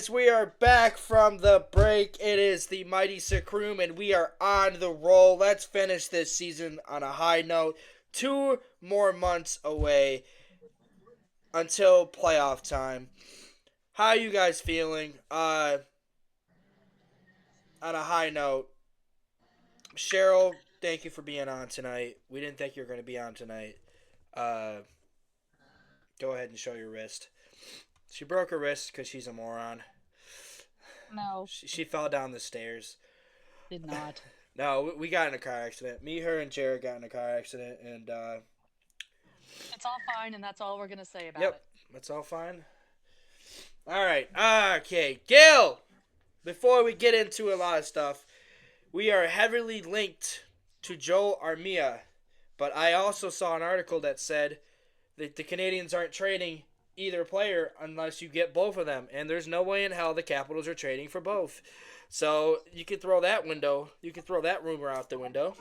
guys, we are back from the break. It is the Mighty Sucram, and we are on the roll. Let's finish this season on a high note. 2 more months away until playoff time. How are you guys feeling? On a high note, Cheryl, thank you for being on tonight. We didn't think you were going to be on tonight. Uh, Go ahead and show your wrist. She broke her wrist because she's a moron. No, She fell down the stairs. did not. No, we got in a car accident. Me, her, and Jared got in a car accident, and It's all fine, and that's all we're gonna say about yep, it. that's all fine. All right, okay, Gil. Before we get into a lot of stuff, we are heavily linked to Joe Armia, but I also saw an article that said that the Canadians aren't trading either player unless you get both of them, and there's no way in hell the Capitals are trading for both. So you could throw that rumor out the window.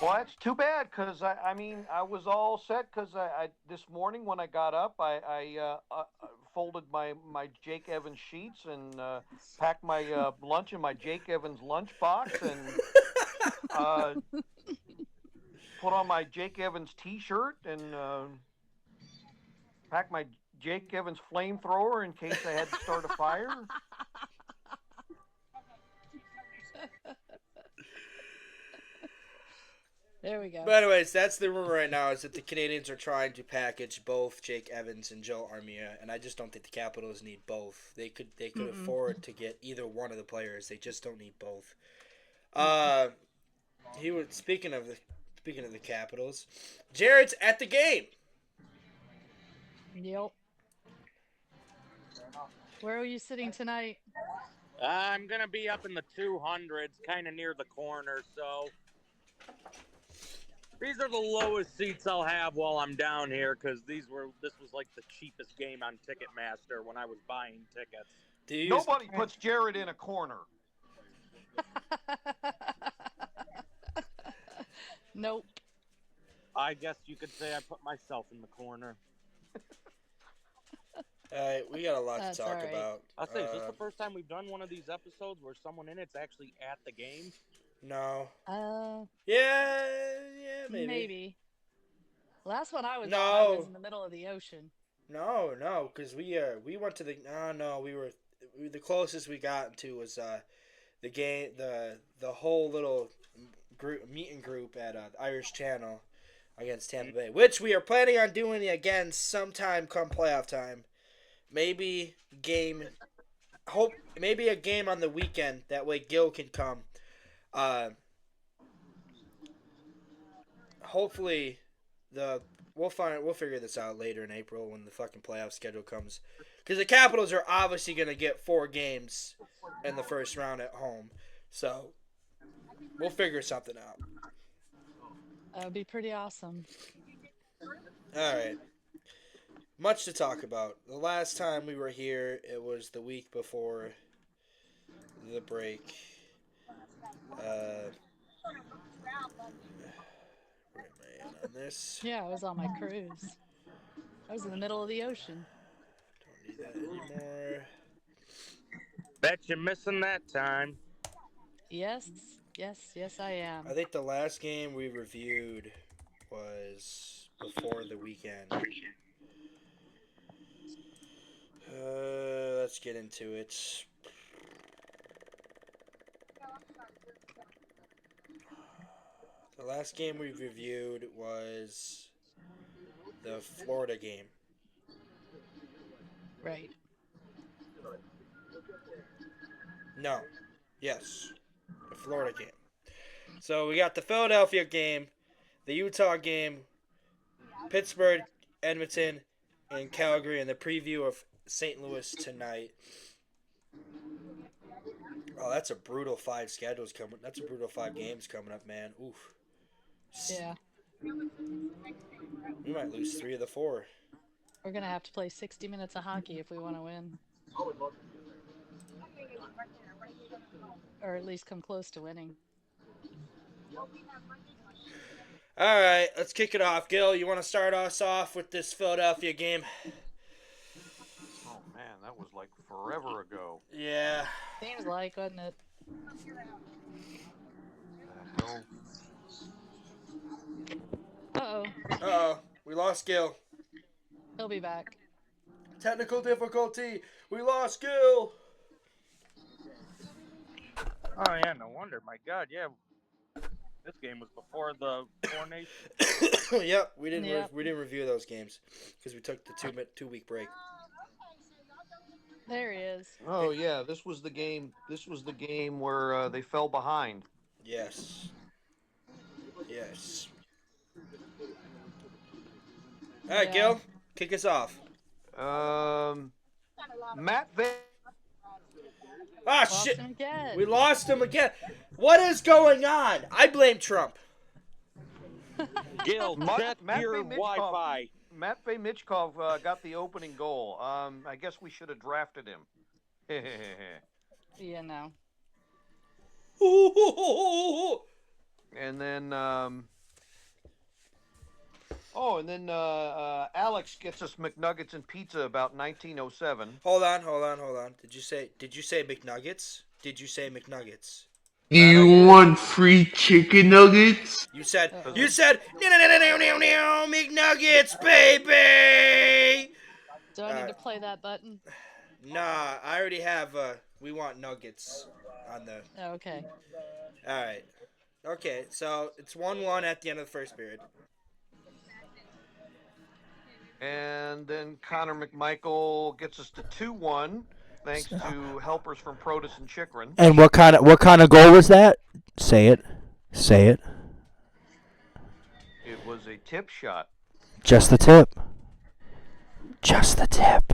Well, that's too bad because I was all set because I this morning when I got up, I folded my Jake Evans sheets and packed my lunch in my Jake Evans lunchbox and uh, put on my Jake Evans T-shirt and packed my Jake Evans flamethrower in case I had to start a fire. There we go. But anyways, that's the rumor right now is that the Canadians are trying to package both Jake Evans and Joe Armia, and I just don't think the Capitals need both. They could afford to get either one of the players. They just don't need both. He was speaking of the Capitals. Jared's at the game. Yep. Where are you sitting tonight? I'm going to be up in the 200s, kind of near the corner, so these are the lowest seats I'll have while I'm down here because this was like the cheapest game on Ticketmaster when I was buying tickets. Nobody puts Jared in a corner. Nope. I guess you could say I put myself in the corner. We got a lot That's to talk all right. about. I'll say, is this the first time we've done one of these episodes where someone in it's actually at the game? No. Uh, Yeah, maybe. maybe. Last one I was No. on, I was in the middle of the ocean. No, because we went to the the closest we got to was the game the whole little group meet and group at Irish Channel against Tampa Bay, which we are planning on doing again sometime come playoff time. Maybe maybe a game on the weekend. That way Gil can come. Hopefully we'll figure this out later in April when the fucking playoff schedule comes. Because the Capitals are obviously going to get 4 games in the first round at home. So we'll figure something out. That would be pretty awesome. All right. Much to talk about. The last time we were here, it was the week before the break. Where am I at on this? Yeah, I was on my cruise. I was in the middle of the ocean. Don't need that anymore. Bet you're missing that time. Yes, I am. I think the last game we reviewed was before the weekend. Let's get into it. The last game we reviewed was the Florida game. Right. No. Yes. The Florida game. So we got the Philadelphia game, the Utah game, Pittsburgh, Edmonton, and Calgary, and the preview of St. Louis tonight. Oh, that's a brutal 5 schedules coming. That's a brutal 5 games coming up, man. Oof. Yeah. We might lose 3 of the 4. We're going to have to play 60 minutes of hockey if we want to win. Or at least come close to winning. All right, let's kick it off. Gil, you want to start us off with this Philadelphia game? Oh man, that was like forever ago. Yeah. Seems like, wasn't it? The hell? Uh-oh. Uh-oh. We lost Gil. He'll be back. Technical difficulty. We lost Gil. Oh yeah, no wonder. My God, yeah. This game was before the Four Nations. Yep, we didn't Yep. we didn't review those games because we took the 2-week break. There he is. Oh yeah, this was the game. This was the game where they fell behind. Yes. Yes. All right, Yeah. Gil, kick us off. Matt Van. Ah, Lost shit. him again. We lost him again. What is going on? I blame Trump. Gil, check your Wi-Fi. Matvey Michkov got the opening goal. I guess we should have drafted him. Yeah, no. And then, Alex gets us McNuggets and pizza about 1907. Hold on. Did you say McNuggets? Did you say McNuggets? Do you want free chicken nuggets? You said Uh-oh. McNuggets, baby. Do I need to play that button? Nah, I already have. We want nuggets on the. Oh, okay. All right. Okay, so it's 1-1 at the end of the first period. And then Connor McMichael gets us to 2-1, thanks to helpers from Protus and Chikrin. And what kind of goal was that? Say it. It was a tip shot. Just the tip. Just the tip.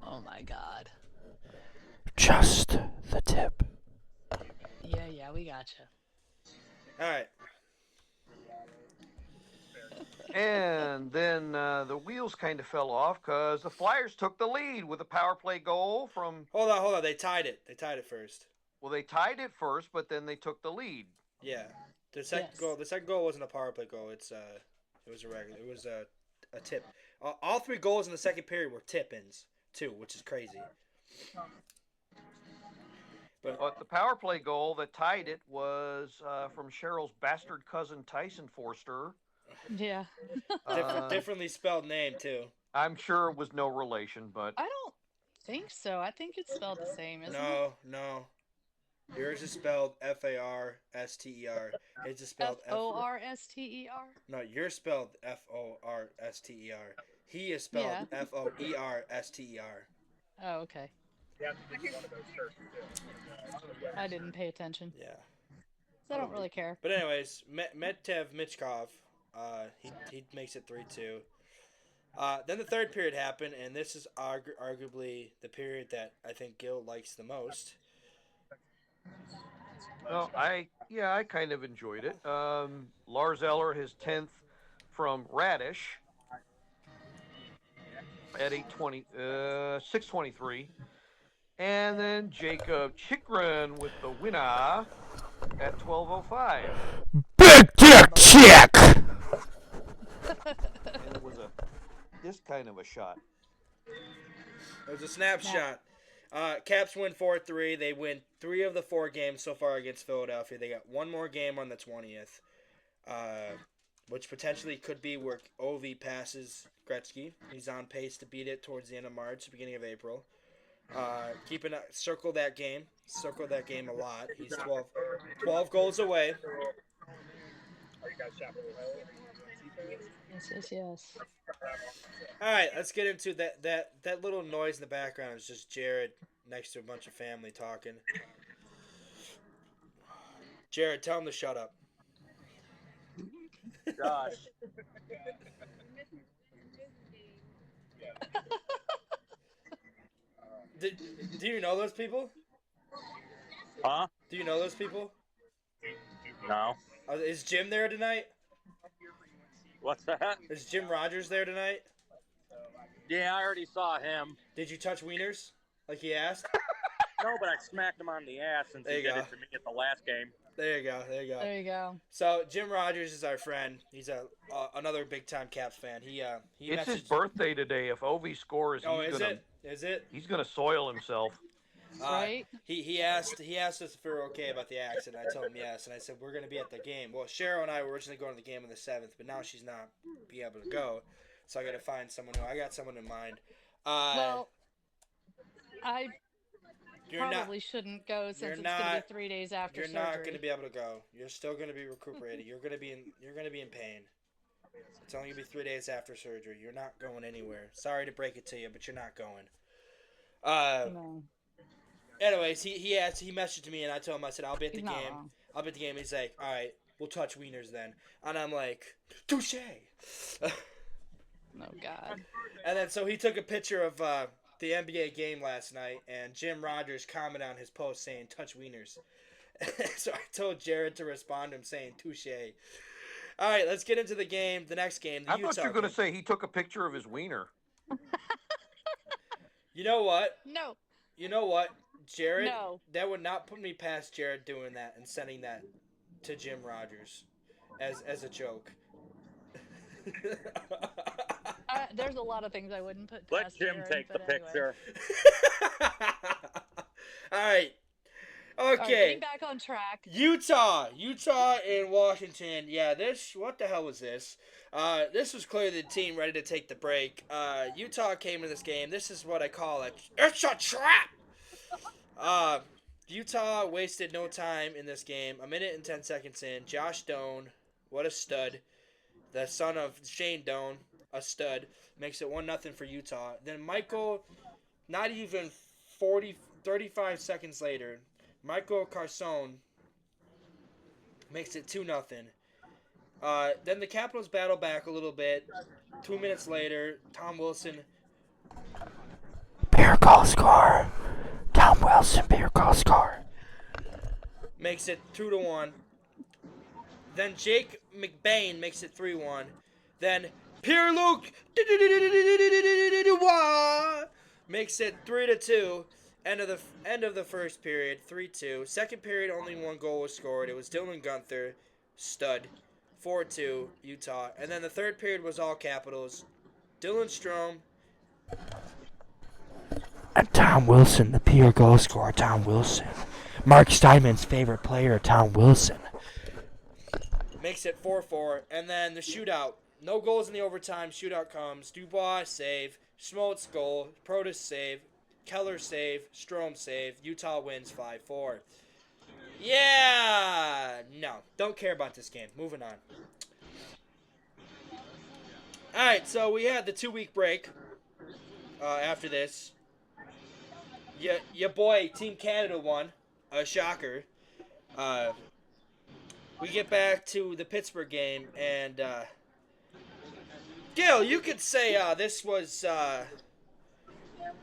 Oh, my God. Just the tip. Yeah, we gotcha. All right. And then the wheels kind of fell off because the Flyers took the lead with a power play goal from. Hold on. They tied it. They tied it first. Well, they tied it first, but then they took the lead. Yeah. The second Yes. goal. The second goal wasn't a power play goal. It was a regular. It was a tip. All 3 goals in the second period were tip-ins too, which is crazy. But the power play goal that tied it was from Cheryl's bastard cousin Tyson Forster. Yeah. Differently spelled name too. I'm sure it was no relation, but I don't think so. I think it's spelled the same, isn't it? No. Yours is spelled F-A-R-S-T-E-R. His is spelled F-O-R-S-T-E-R? No, you're spelled F-O-R-S-T-E-R. He is spelled Yeah. F-O-E-R-S-T-E-R. Oh, okay. I didn't pay attention. Yeah. So I don't really care. But anyways, Medtev Michkov, he makes it 3-2. Then the third period happened, and this is arguably the period that I think Gil likes the most. well, I kind of enjoyed it. Lars Eller, his 10th from Radish at 6:23, and then Jacob Chikrin with the winner at 12:05. Big dick chick! And it was this kind of a shot. It was a snapshot. Caps win 4-3. They win 3 of the 4 games so far against Philadelphia. They got 1 more game on the 20th, which potentially could be where Ovi passes Gretzky. He's on pace to beat it towards the end of March, beginning of April. Circle that game a lot. He's 12 goals away. Yes. All right, let's get into that little noise in the background. Is just Jared next to a bunch of family talking. Jared, tell him to shut up. Gosh. Do you know those people? Huh? Do you know those people? No. Is Jim there tonight? What's that? Is Jim Rogers there tonight? Yeah, I already saw him. Did you touch wieners like he asked? No, but I smacked him on the ass since There he you did go. it to me at the last game. There you go. There you go. There you go. So Jim Rogers is our friend. He's another big time Caps fan. He It's his messaged. birthday today. If Ovi scores, Oh, is it? Is it? he's gonna soil himself. Right? He asked us if we were okay about the accident. I told him yes, and I said we're gonna be at the game. Well, Cheryl and I were originally going to the game on the 7th, but now she's not be able to go, so I got to find someone who I got someone in mind. Well, I You're probably shouldn't go since you're it's going to not- be 3 days after You're surgery. not going to be able to go. You're still going to be recuperated. You're going to be in pain. It's only going to be 3 days after surgery. You're not going anywhere. Sorry to break it to you, but you're not going. No. Anyways, he messaged me and I told him, I said I'll be at the He's not game. wrong. I'll be at the game. He's like, all right, we'll touch wieners then. And I'm like, touche. Oh, God. And then so he took a picture of the NBA game last night, and Jim Rogers commented on his post saying, touch wieners. So I told Jared to respond to him saying, touche. All right, let's get into the game, the next game. I thought you were gonna say he took a picture of his wiener. You know what? No. You know what, Jared? No. That would not put me past Jared doing that and sending that to Jim Rogers as a joke. There's a lot of things I wouldn't put Let past Jim Jared, take the but anyway. picture. All right. All right, Okay. getting back on track. Utah and Washington. Yeah, what the hell was this? This was clearly the team ready to take the break. Utah came to this game. This is what I call it's a trap. Utah wasted no time in this game. A minute and 10 seconds in. Josh Doan, what a stud. The son of Shane Doan, a stud, makes it 1-0 for Utah. Then Michael, not even 35 seconds later, Michael Carson makes it 2-0. Then the Capitals battle back a little bit. 2 minutes later, Tom Wilson. Beer goal score. Tom Wilson, beer goal score. Makes it 2-1. Then Jake McBain makes it 3-1. Then Pierre-Luc makes it 3-2. End of the first period, 3-2. Second period, only one goal was scored. It was Dylan Gunther, stud, 4-2 Utah. And then the third period was all Capitals. Dylan Strome. And Tom Wilson, the pure goal scorer, Tom Wilson. Mark Steinman's favorite player, Tom Wilson. Makes it 4-4. And then the shootout. No goals in the overtime. Shootout comes. Dubois save. Schmaltz goal. Protus save. Keller save. Strome save. Utah wins 5-4. Yeah. No. Don't care about this game. Moving on. Alright, so we had the 2-week break after this. Your boy, Team Canada won. A shocker. We get back to the Pittsburgh game, and Gil, you could say this was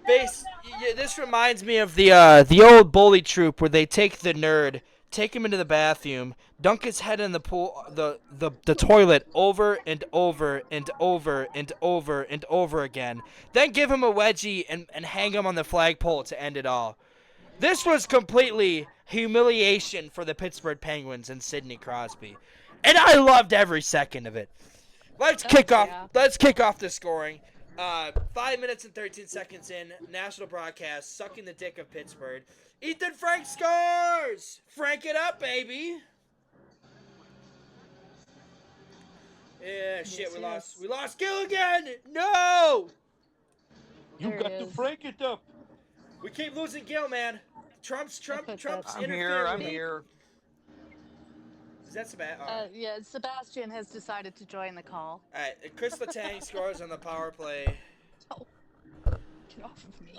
this reminds me of the old bully troop where they take the nerd, take him into the bathroom, dunk his head in the pool, the toilet over and over and over and over and over again, then give him a wedgie and hang him on the flagpole to end it all. This was completely humiliation for the Pittsburgh Penguins and Sidney Crosby, and I loved every second of it. Let's kick off the scoring. 5 minutes and 13 seconds in, national broadcast, sucking the dick of Pittsburgh. Ethan Frank scores! Frank it up, baby! Yeah, shit, we lost. We lost Gil again! No! You got to break it up. We keep losing Gil, man. Trump's I'm interfering. here. I'm here. Is that Sebastian? Yeah, Sebastian has decided to join the call. All right, Chris Letang scores on the power play. Oh. Get off of me.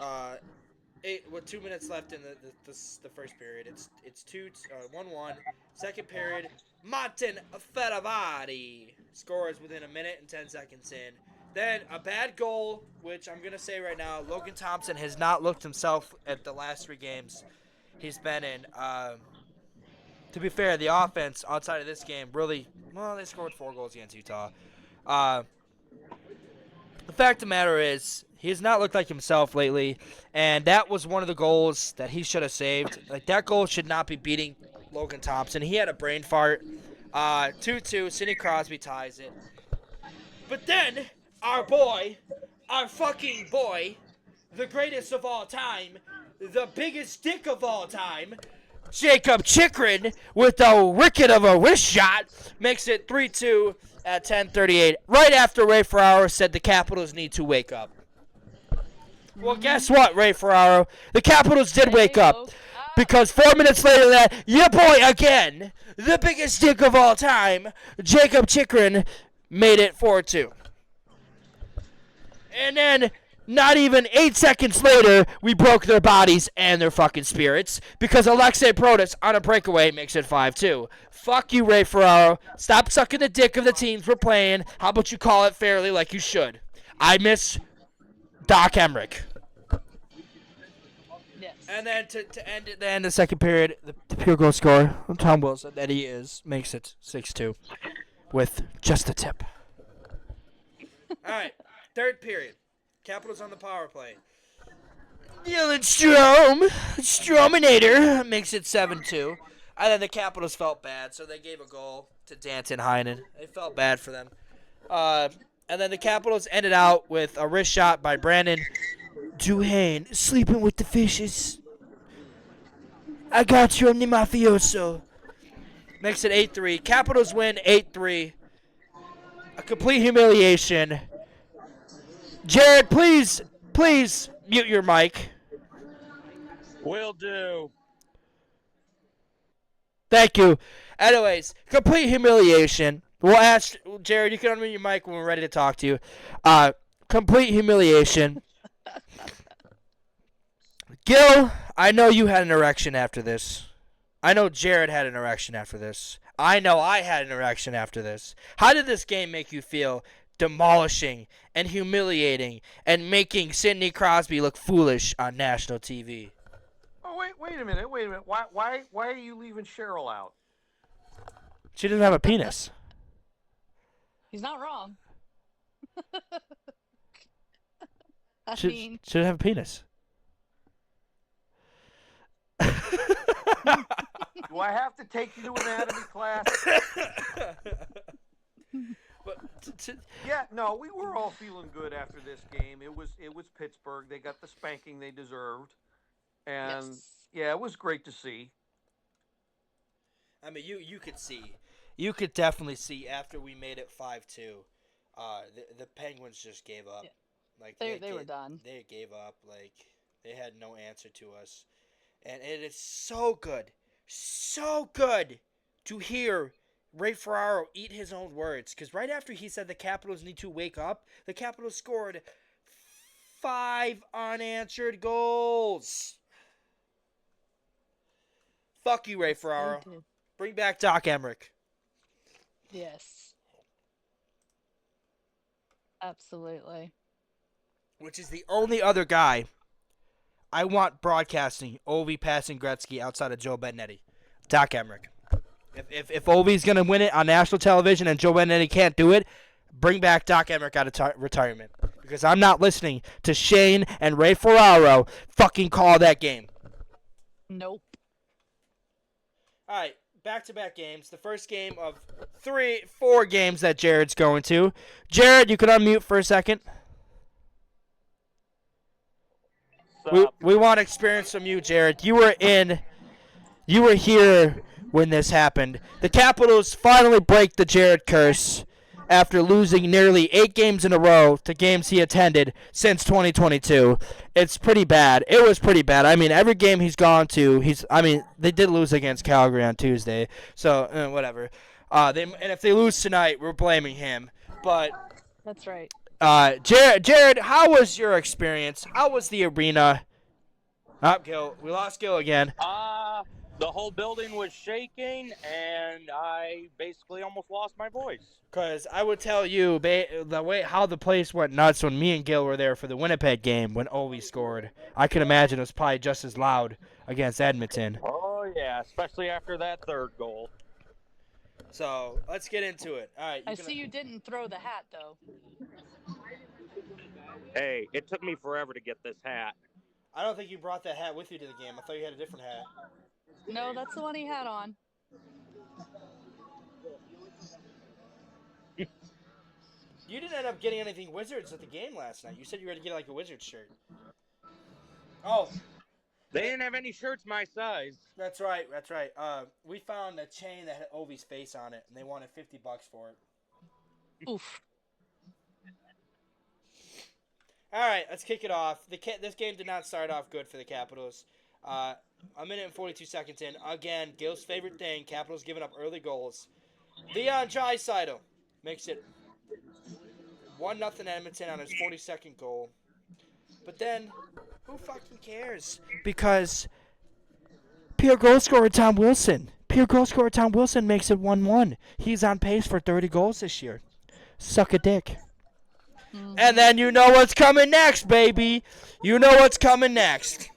With 2 minutes left in the first period, it's 1-1. Second period, Martin Ferravari scores within a minute and 10 seconds in. Then a bad goal, which I'm gonna say right now, Logan Thompson has not looked himself at the last 3 games he's been in. To be fair, the offense outside of this game really, they scored 4 goals against Utah. The fact of the matter is, he has not looked like himself lately, and that was one of the goals that he should have saved. Like, that goal should not be beating Logan Thompson. He had a brain fart. 2-2. Sidney Crosby ties it. But then, our boy, our fucking boy, the greatest of all time, the biggest dick of all time, Jacob Chikrin, with a wicket of a wrist shot, makes it 3-2 at 10:38. Right after Ray Ferraro said the Capitals need to wake up. Well, guess what, Ray Ferraro? The Capitals did wake up. Because 4 minutes later that, your boy again, the biggest dick of all time, Jacob Chikrin, made it 4-2. And then, not even 8 seconds later, we broke their bodies and their fucking spirits because Alexei Protas on a breakaway makes it 5-2. Fuck you, Ray Ferraro. Stop sucking the dick of the teams we're playing. How about you call it fairly like you should? I miss Doc Emmerich. Yes. And then to end it, the end of the second period, the pure goal scorer, Tom Wilson, that he is, makes it 6-2 with just a tip. All right, third period. Capitals on the power play. Dylan Strominator makes it 7-2. And then the Capitals felt bad, so they gave a goal to Danton Heinen. It felt bad for them. And then the Capitals ended out with a wrist shot by Brandon Duhane, sleeping with the fishes. I got you, I'm the mafioso. Makes it 8-3. Capitals win 8-3. A complete humiliation. Jared, please mute your mic. Will do. Thank you. Anyways, complete humiliation. We'll ask Jared, you can unmute your mic when we're ready to talk to you. Complete humiliation. Gil, I know you had an erection after this. I know Jared had an erection after this. I know I had an erection after this. How did this game make you feel? Demolishing and humiliating and making Sidney Crosby look foolish on national TV. Oh, wait a minute. Why are you leaving Cheryl out? She doesn't have a penis. He's not wrong. I She mean, doesn't have a penis. Do I have to take you to anatomy class? Yeah, no, we were all feeling good after this game. It was Pittsburgh. They got the spanking they deserved, and yes. yeah, it was great to see. I mean, you could definitely see after we made it 5-2, the Penguins just gave up. Yeah. Like They were done. They gave up. Like they had no answer to us, and it is so good to hear Ray Ferraro eat his own words. Because right after he said the Capitals need to wake up, the Capitals scored 5 unanswered goals. Fuck you, Ray Ferraro. Bring back Doc Emmerich. Yes. Absolutely. Which is the only other guy I want broadcasting Ovi passing Gretzky outside of Joe Benetti. Doc Emmerich. If Ovi's going to win it on national television and Joe Benetti can't do it, bring back Doc Emmerich out of retirement. Because I'm not listening to Shane and Ray Ferraro fucking call that game. Nope. All right, back-to-back games. The first game of 4 games that Jared's going to. Jared, you can unmute for a second. We want to experience from you, Jared. You were here when this happened. The Capitals finally break the Jared curse after losing nearly 8 games in a row to games he attended since 2022. It's pretty bad. It was pretty bad. I mean, every game he's gone to, they did lose against Calgary on Tuesday, so whatever. And if they lose tonight, we're blaming him. But That's right. Jared, how was your experience? How was the arena? Gil. We lost Gil again. The whole building was shaking, and I basically almost lost my voice. Because I would tell you, the way how the place went nuts when me and Gil were there for the Winnipeg game when Ovi scored. I can imagine it was probably just as loud against Edmonton. Oh, yeah, especially after that third goal. So, let's get into it. All right. I see you didn't throw the hat, though. Hey, it took me forever to get this hat. I don't think you brought that hat with you to the game. I thought you had a different hat. No, that's the one he had on. You didn't end up getting anything Wizards at the game last night. You said you were going to get like a Wizards shirt. Oh, They didn't have any shirts my size. that's right. That's right. We found a chain that had Ovi's face on it, and they wanted $50 for it. Oof. All right, let's kick it off. This game did not start off good for the Capitals. A minute and 42 seconds in. Again, Gil's favorite thing. Capitals giving up early goals. Leon Draisaitl makes it 1-0 Edmonton on his 42nd goal. But then, who fucking cares? Because pure goal scorer Tom Wilson. Pure goal scorer Tom Wilson makes it 1-1. He's on pace for 30 goals this year. Suck a dick. And then you know what's coming next, baby. You know what's coming next.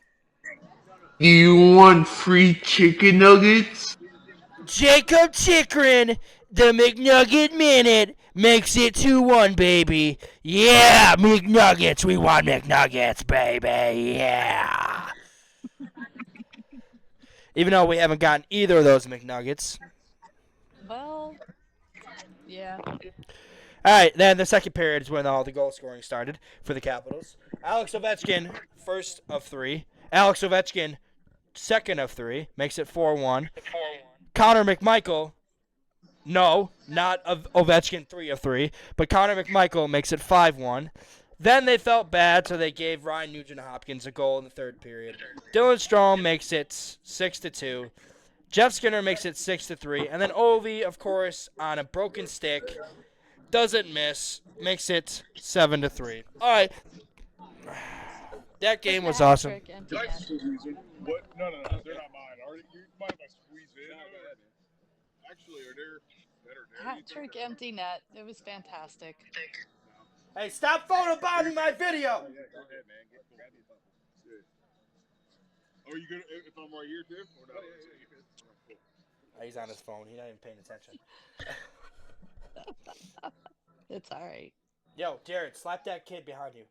Do you want free chicken nuggets? Jacob Chikrin, the McNugget Minute, makes it 2-1, baby. Yeah, McNuggets. We want McNuggets, baby. Yeah. Even though we haven't gotten either of those McNuggets. Well, yeah. All right, then the second period is when all the goal scoring started for the Capitals. Alex Ovechkin, first of 3. Alex Ovechkin, second of 3, makes it 4-1. Connor McMichael, no, not of Ovechkin, 3 of 3, but Connor McMichael makes it 5-1. Then they felt bad, so they gave Ryan Nugent-Hopkins a goal in the third period. Dylan Strome makes it 6-2. Jeff Skinner makes it 6-3, and then Ovi, of course, on a broken stick, doesn't miss, makes it 7-3. All right, that game was awesome. Hat-trick empty net. What? No, they're not mine. Are you mind if I squeeze in? Actually, are there better there? Hat-trick empty net. It was fantastic. Hey, stop photobombing my video! Yeah, go ahead, man. Grab me a couple. Are you gonna? If I'm right here too, or no? He's on his phone. He's not even paying attention. It's all right. Yo, Jared, slap that kid behind you.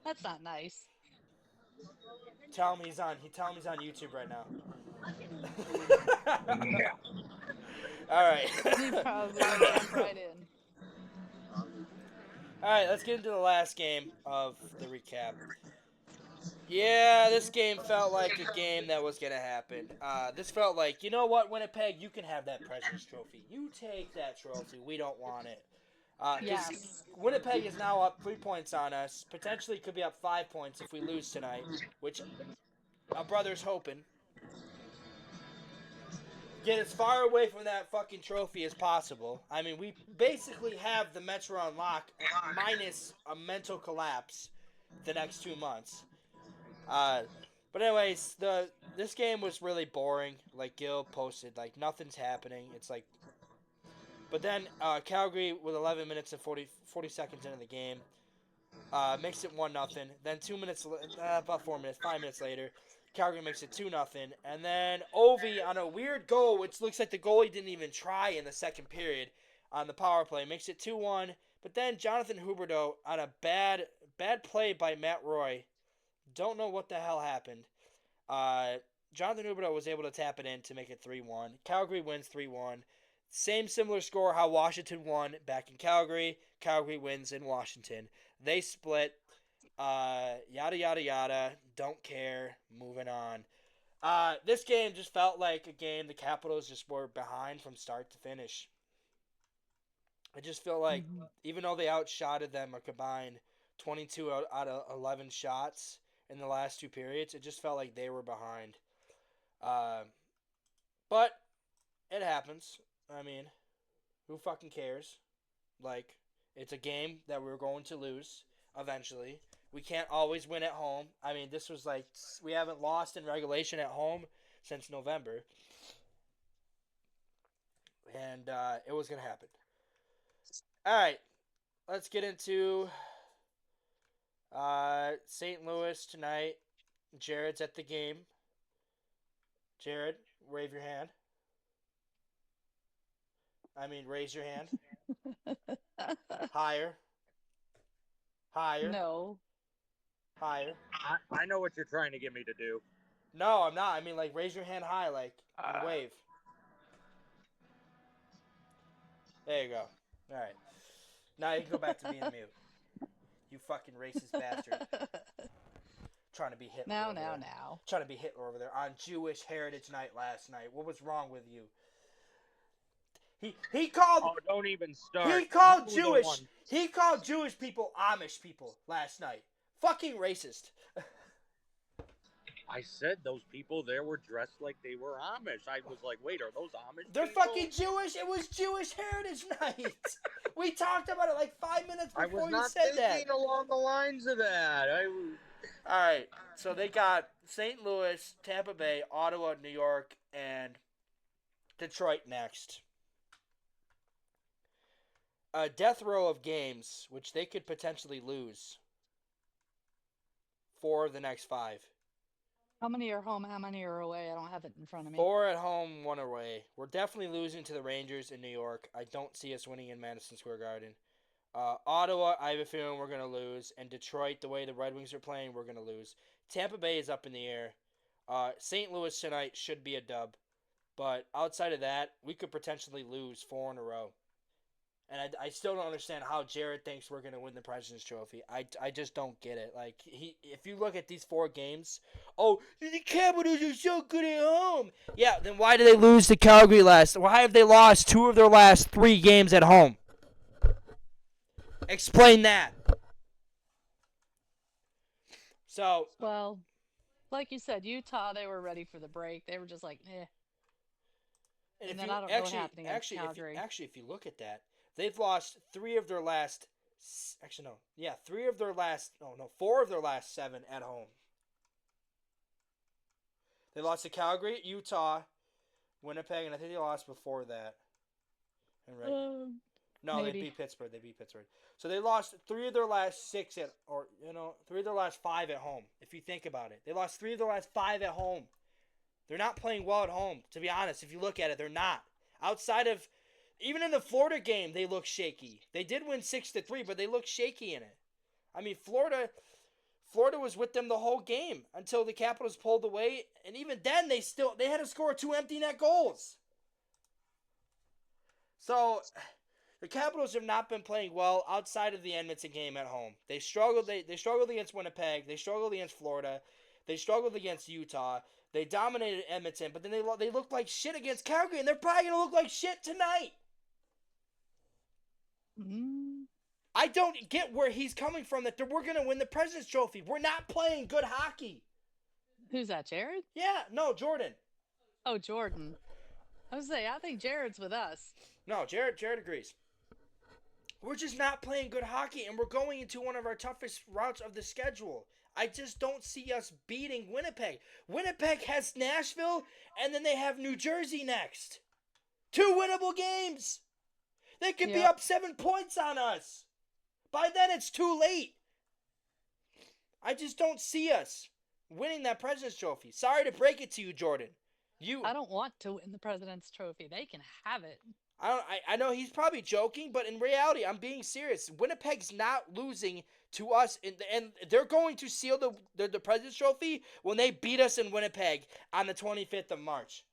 That's not nice. Tell him he's on. Tell him he's on YouTube right now. All right. He probably jumped right in. All right, let's get into the last game of the recap. Yeah, this game felt like a game that was going to happen. This felt like, you know what, Winnipeg, you can have that President's Trophy. You take that trophy. We don't want it. Yes. Winnipeg is now up 3 points on us. Potentially could be up 5 points if we lose tonight, which our brother's hoping. Get as far away from that fucking trophy as possible. I mean, we basically have the Mets on lock, minus a mental collapse the next 2 months. But anyways, this game was really boring. Like Gil posted, like nothing's happening. It's like, but then Calgary with 11 minutes and 40 seconds into the game makes it 1-0. Then 2 minutes, about 4 minutes, 5 minutes later, Calgary makes it 2-0. And then Ovi on a weird goal, which looks like the goalie didn't even try in the second period on the power play, makes it 2-1. But then Jonathan Huberdeau on a bad play by Matt Roy. Don't know what the hell happened. Jonathan Huberdeau was able to tap it in to make it 3-1. Calgary wins 3-1. Same similar score how Washington won back in Calgary. Calgary wins in Washington. They split. Yada, yada, yada. Don't care. Moving on. This game just felt like a game the Capitals just were behind from start to finish. I just feel like even though they outshotted them a combined 22 out of 11 shots in the last 2 periods, it just felt like they were behind. But it happens. I mean, who fucking cares? Like, it's a game that we're going to lose eventually. We can't always win at home. I mean, this was like, we haven't lost in regulation at home since November. And it was going to happen. All right, let's get into St. Louis tonight. Jared's at the game. Jared, wave your hand. I mean, raise your hand. Higher. Higher. No. Higher. I know what you're trying to get me to do. No, I'm not. I mean, like, raise your hand high, like, and wave. There you go. All right. Now you can go back to being mute. You fucking racist bastard. Trying to be Hitler. Now. Trying to be Hitler over there on Jewish Heritage Night last night. What was wrong with you? He called. Oh, don't even start. He called Jewish people Amish people last night. Fucking racist. I said those people there were dressed like they were Amish. I was like, wait, are those Amish They're people? fucking Jewish. It was Jewish Heritage Night. We talked about it like 5 minutes I was before you not said that. thinking along the lines of that. All right, so they got St. Louis, Tampa Bay, Ottawa, New York, and Detroit next. A death row of games, which they could potentially lose. 4 of the next 5. How many are home? How many are away? I don't have it in front of me. 4 at home, 1 away. We're definitely losing to the Rangers in New York. I don't see us winning in Madison Square Garden. Ottawa, I have a feeling we're going to lose. And Detroit, the way the Red Wings are playing, we're going to lose. Tampa Bay is up in the air. St. Louis tonight should be a dub. But outside of that, we could potentially lose 4 in a row. And I still don't understand how Jared thinks we're going to win the President's Trophy. I just don't get it. Like, if you look at these 4 games, oh, the Capitals are so good at home. Yeah, then why did they lose to Calgary last? Why have they lost 2 of their last 3 games at home? Explain that. So. Well, like you said, Utah, they were ready for the break. They were just like, eh. And then I don't know what happened against Calgary. If you look at that, they've lost 3 of their last. Actually, no. Yeah, 4 of their last 7 at home. They lost to Calgary, Utah, Winnipeg, and I think they lost before that. No, maybe. They beat Pittsburgh. So they lost 3 of their last 6 3 of their last 5 at home. If you think about it, they lost 3 of their last 5 at home. They're not playing well at home. To be honest, if you look at it, they're not. Outside of, even in the Florida game, they look shaky. They did win 6-3, but they look shaky in it. I mean, Florida was with them the whole game until the Capitals pulled away, and even then they had to score 2 empty net goals. So the Capitals have not been playing well outside of the Edmonton game at home. They struggled. They struggled against Winnipeg. They struggled against Florida. They struggled against Utah. They dominated Edmonton, but then they looked like shit against Calgary, and they're probably going to look like shit tonight. Mm. I don't get where he's coming from that we're going to win the President's Trophy. We're not playing good hockey. Who's that, Jared? Yeah, no, Jordan. Oh, Jordan. I was saying, I think Jared's with us. No, Jared agrees. We're just not playing good hockey, and we're going into one of our toughest routes of the schedule. I just don't see us beating Winnipeg. Winnipeg has Nashville, and then they have New Jersey next. 2 winnable games. They could be up 7 points on us. By then, it's too late. I just don't see us winning that President's Trophy. Sorry to break it to you, Jordan. I don't want to win the President's Trophy. They can have it. I know he's probably joking, but in reality, I'm being serious. Winnipeg's not losing to us, and they're going to seal the President's Trophy when they beat us in Winnipeg on the 25th of March.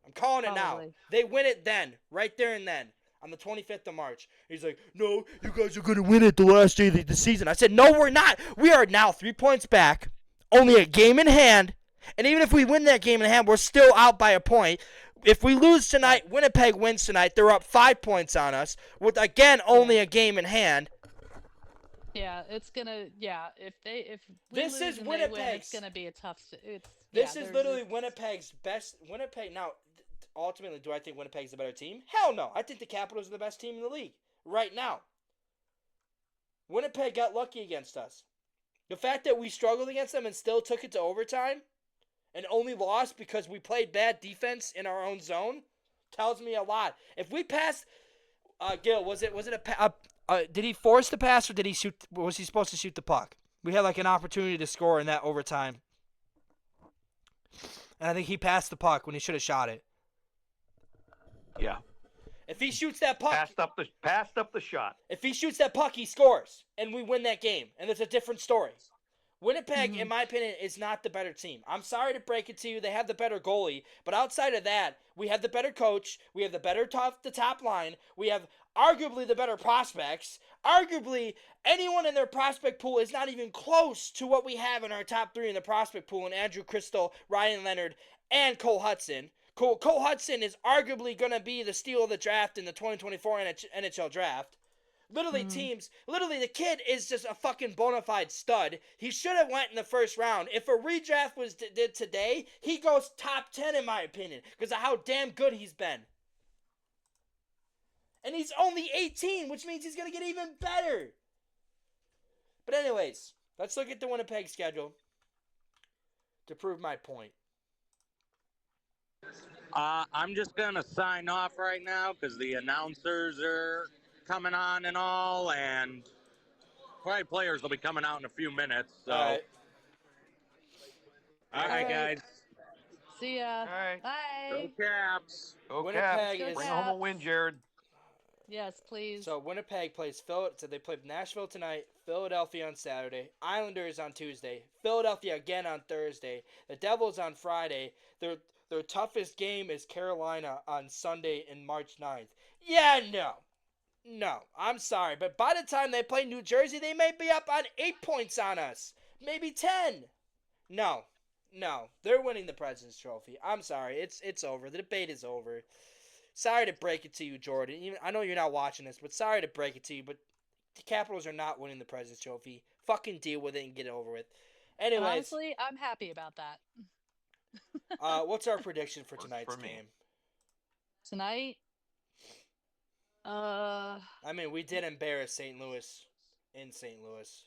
I'm calling it now. They win it then, right there and then, on the 25th of March. He's like, no, you guys are going to win it the last day of the season. I said, no, we're not. We are now 3 points back, only a game in hand, and even if we win that game in hand, we're still out by a point. If we lose tonight, Winnipeg wins tonight, they're up 5 points on us, with, again, only a game in hand. Yeah, it's gonna. Yeah, if we this lose is and Winnipeg's. they win, it's gonna be a tough. This is literally Winnipeg's best. Winnipeg. Now, ultimately, do I think Winnipeg's the better team? Hell no. I think the Capitals are the best team in the league right now. Winnipeg got lucky against us. The fact that we struggled against them and still took it to overtime, and only lost because we played bad defense in our own zone, tells me a lot. If we passed, Gil, was it did he force the pass or did he shoot? Was he supposed to shoot the puck? We had like an opportunity to score in that overtime, and I think he passed the puck when he should have shot it. Yeah. If he shoots that puck, passed up the shot. If he shoots that puck, he scores, and we win that game, and it's a different story. Winnipeg, in my opinion, is not the better team. I'm sorry to break it to you. They have the better goalie. But outside of that, we have the better coach. We have the better the top line. We have arguably the better prospects. Arguably, anyone in their prospect pool is not even close to what we have in our top 3 in the prospect pool in Andrew Crystal, Ryan Leonard, and Cole Hudson. Cole Hudson is arguably going to be the steal of the draft in the 2024 NHL draft. Literally, the kid is just a fucking bona fide stud. He should have went in the first round. If a redraft was did today, he goes top 10 in my opinion because of how damn good he's been. And he's only 18, which means he's going to get even better. But anyways, let's look at the Winnipeg schedule to prove my point. I'm just going to sign off right now because the announcers are coming on and all, and probably players will be coming out in a few minutes. So, all right, guys. See ya. All right. Bye. Go Caps. Go Winnipeg Caps. is Bring home a win, Jared. Yes, please. So Winnipeg plays so they play Nashville tonight, Philadelphia on Saturday, Islanders on Tuesday, Philadelphia again on Thursday, the Devils on Friday. Their toughest game is Carolina on Sunday in March 9th. Yeah, no, I'm sorry, but by the time they play New Jersey, they may be up on 8 points on us. Maybe 10. No, they're winning the President's Trophy. I'm sorry, it's over. The debate is over. Sorry to break it to you, Jordan. I know you're not watching this, but sorry to break it to you, but the Capitals are not winning the President's Trophy. Fucking deal with it and get it over with. Anyways. Honestly, I'm happy about that. What's our prediction for tonight's game? Tonight? I mean, we did embarrass St. Louis in St. Louis.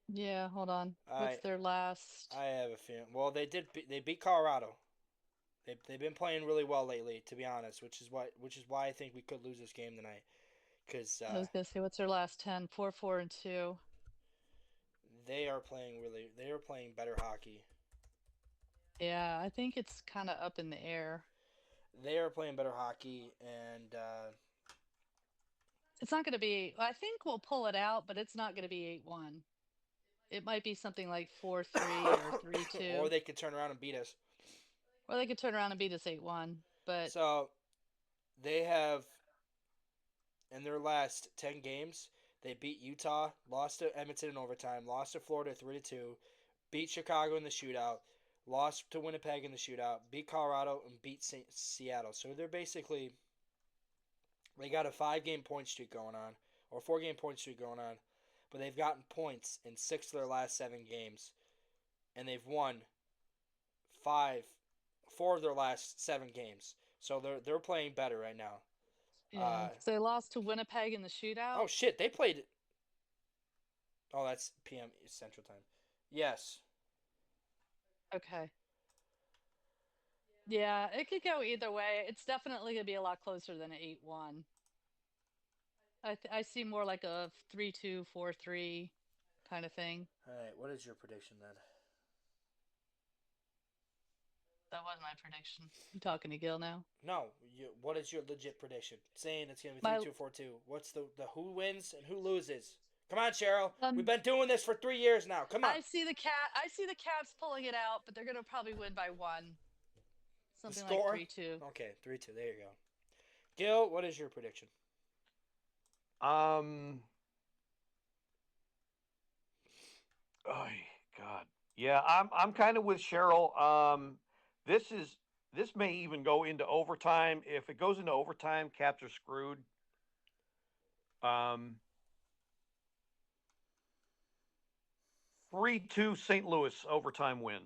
Yeah, hold on. What's their last? I have a feeling. Well, they beat Colorado. They've been playing really well lately, to be honest, which is why I think we could lose this game tonight. Cause I was gonna say, what's their last 10? 4-4-2. They are playing better hockey. Yeah, I think it's kind of up in the air. They are playing better hockey, and it's not going to be. I think we'll pull it out, but it's not going to be 8-1. It might be something like 4-3 or 3-2. Or they could turn around and beat us. Or they could turn around and beat us 8-1. But so they have, in their last 10 games, they beat Utah, lost to Edmonton in overtime, lost to Florida 3-2, beat Chicago in the shootout, lost to Winnipeg in the shootout, beat Colorado, and beat Seattle. So they're basically, they got a 5-game point streak going on, or 4-game point streak going on, but they've gotten points in 6 of their last 7 games, and they've won 4 of their last 7 games. So they're playing better right now. Yeah, so they lost to Winnipeg in the shootout. Oh shit, they played. Oh, that's PM Central Time. Yes. Okay. Yeah, it could go either way. It's definitely going to be a lot closer than an 8-1. I see more like a 3-2, 4-3 kind of thing. All right, what is your prediction then? That was my prediction. You talking to Gil now? No. What is your legit prediction? Saying it's going to be 3-2, 4-2. What's the who wins and who loses? Come on, Cheryl. We've been doing this for 3 years now. Come on. I see the Caps pulling it out, but they're going to probably win by 1. Something like 3-2. Okay, 3-2. There you go. Gil, what is your prediction? Oh God. Yeah, I'm kind of with Cheryl. This may even go into overtime. If it goes into overtime, Caps are screwed. 3-2 St. Louis overtime win.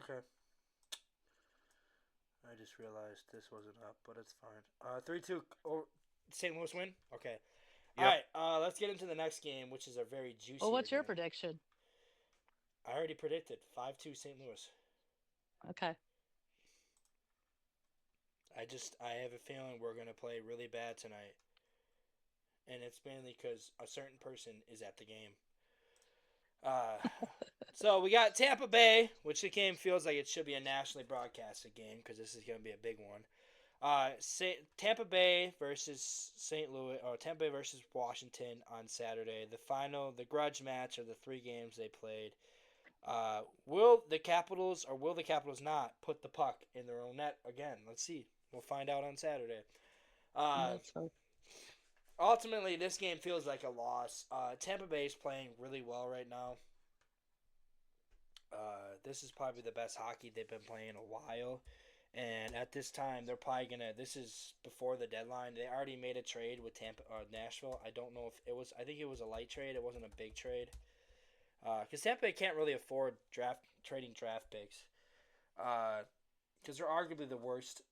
Okay. I just realized this wasn't up, but it's fine. 3-2 St. Louis win? Okay. Yep. All right, let's get into the next game, which is a very juicy. Well, what's your prediction? I already predicted 5-2 St. Louis. Okay. I have a feeling we're going to play really bad tonight. And it's mainly because a certain person is at the game. So we got Tampa Bay, which the game feels like it should be a nationally broadcasted game because this is going to be a big one. Tampa Bay versus St. Louis, or Tampa Bay versus Washington on Saturday. The grudge match of the 3 games they played. Will the Capitals or will the Capitals not put the puck in their own net again? Let's see. We'll find out on Saturday. Let's hope. Ultimately, this game feels like a loss. Tampa Bay is playing really well right now. This is probably the best hockey they've been playing in a while. And at this time, they're probably gonna. This is before the deadline. They already made a trade with Nashville. I don't know if it was. I think it was a light trade. It wasn't a big trade. Because Tampa Bay can't really afford trading draft picks. Because they're arguably the worst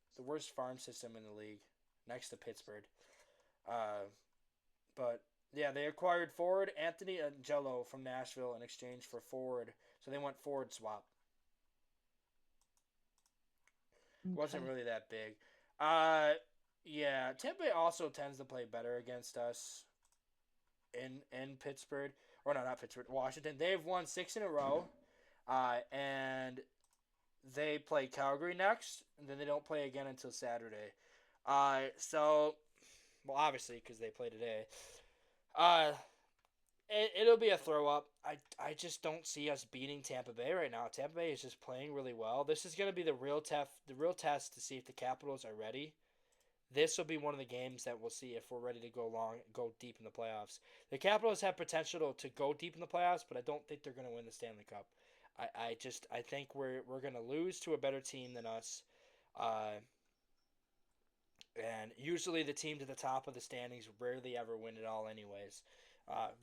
farm system in the league, next to Pittsburgh. But yeah, they acquired forward Anthony Angello from Nashville in exchange for forward. So they went forward swap. Okay. Wasn't really that big. Yeah, Tampa Bay also tends to play better against us in Pittsburgh. Or no, not Pittsburgh, Washington. They've won 6 in a row. And they play Calgary next, and then they don't play again until Saturday. So, well, obviously, because they play today. It'll be a throw up. I just don't see us beating Tampa Bay right now. Tampa Bay is just playing really well. This is going to be the real test to see if the Capitals are ready. This will be one of the games that we'll see if we're ready to go deep in the playoffs. The Capitals have potential to go deep in the playoffs, but I don't think they're going to win the Stanley Cup. I think we're going to lose to a better team than us. And usually the team to the top of the standings rarely ever win it all anyways.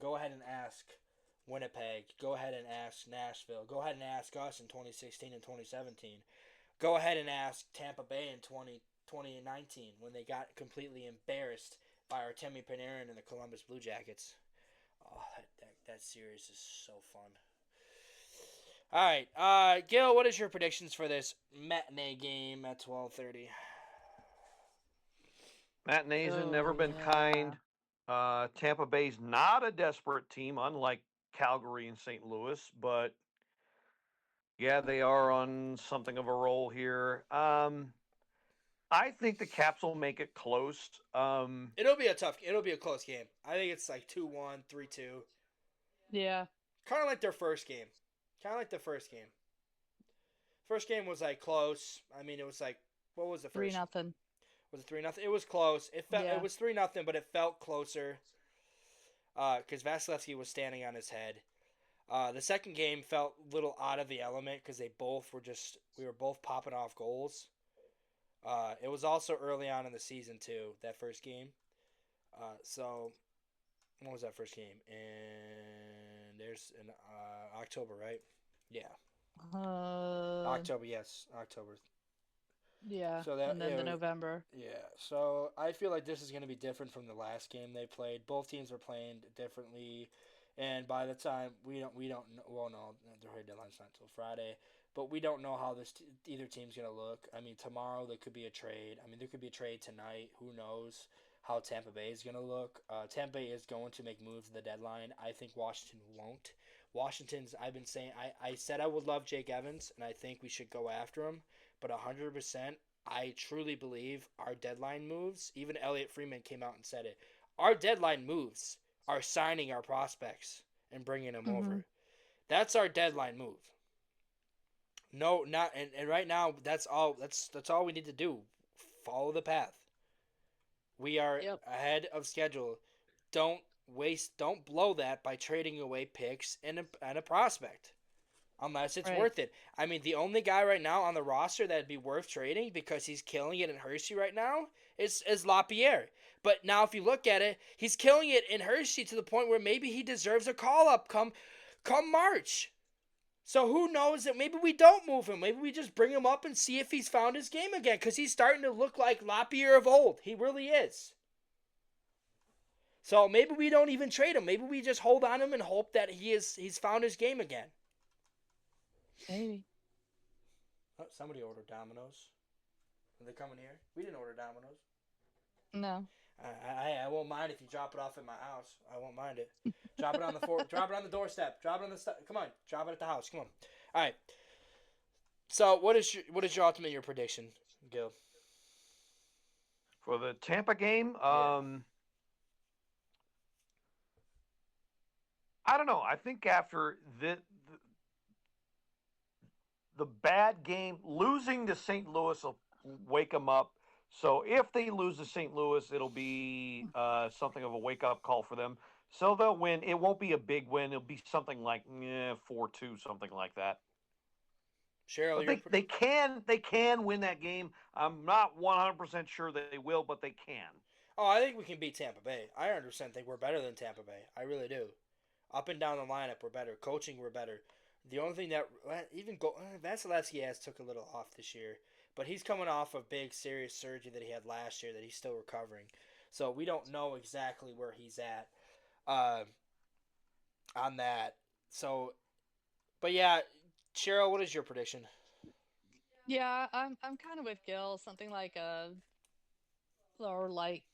Go ahead and ask Winnipeg. Go ahead and ask Nashville. Go ahead and ask us in 2016 and 2017. Go ahead and ask Tampa Bay in 2019 when they got completely embarrassed by Artemi Panarin and the Columbus Blue Jackets. Oh, that series is so fun. All right, Gil, what is your predictions for this matinee game at 12:30? Matinees have never been kind. Tampa Bay's not a desperate team, unlike Calgary and St. Louis, but yeah, they are on something of a roll here. I think the Caps will make it close. It'll be a close game. I think it's like 2-1, 3-2. Yeah. Kind of like their first game. First game was like close. I mean, it was like, what was the first? 3-0. Was it 3-0? It was close. It was 3-0, but it felt closer. Because Vasilevsky was standing on his head. The second game felt a little out of the element because we were both popping off goals. It was also early on in the season too. That first game. So, what was that first game? And there's in October, right? Yeah. October, yes, October. Yeah. So that, and then yeah, the November. Yeah, so I feel like this is going to be different from the last game they played. Both teams are playing differently, and by the time we don't know, well, no, the trade deadline's not until Friday, but we don't know how either team's going to look. I mean, tomorrow there could be a trade. I mean, there could be a trade tonight. Who knows how Tampa Bay is going to look? Tampa Bay is going to make moves at the deadline. I think Washington won't. I've been saying, I said I would love Jake Evans, and I think we should go after him. But 100%, I truly believe our deadline moves, even Elliot Freeman came out and said it, our deadline moves are signing our prospects and bringing them over. That's our deadline move. No, not and right now that's all we need to do. Follow the path. We are ahead of schedule. Don't blow that by trading away picks and a prospect. Unless it's worth it. I mean, the only guy right now on the roster that'd be worth trading because he's killing it in Hershey right now is LaPierre. But now if you look at it, he's killing it in Hershey to the point where maybe he deserves a call-up come March. So who knows that maybe we don't move him. Maybe we just bring him up and see if he's found his game again because he's starting to look like LaPierre of old. He really is. So maybe we don't even trade him. Maybe we just hold on him and hope that he's found his game again. Maybe. Oh, somebody ordered Domino's. Are they coming here? We didn't order Domino's. No. I won't mind if you drop it off at my house. I won't mind it. Drop it on drop it on the doorstep. Drop it on the come on. Drop it at the house. Come on. All right. So what is your ultimate prediction, Gil? For the Tampa game, I don't know. I think after the bad game, losing to St. Louis will wake them up. So if they lose to St. Louis, it'll be something of a wake up call for them. So they'll win. It won't be a big win. It'll be something like 4-2, something like that. Cheryl, But they can win that game. I'm not 100% sure they will, but they can. Oh, I think we can beat Tampa Bay. I 100% think we're better than Tampa Bay. I really do. Up and down the lineup, we're better. Coaching, we're better. The only thing that Vasilevsky has took a little off this year, but he's coming off a big serious surgery that he had last year that he's still recovering. So we don't know exactly where he's at on that. So, but yeah, Cheryl, what is your prediction? Yeah, I'm kind of with Gil. Something like or like,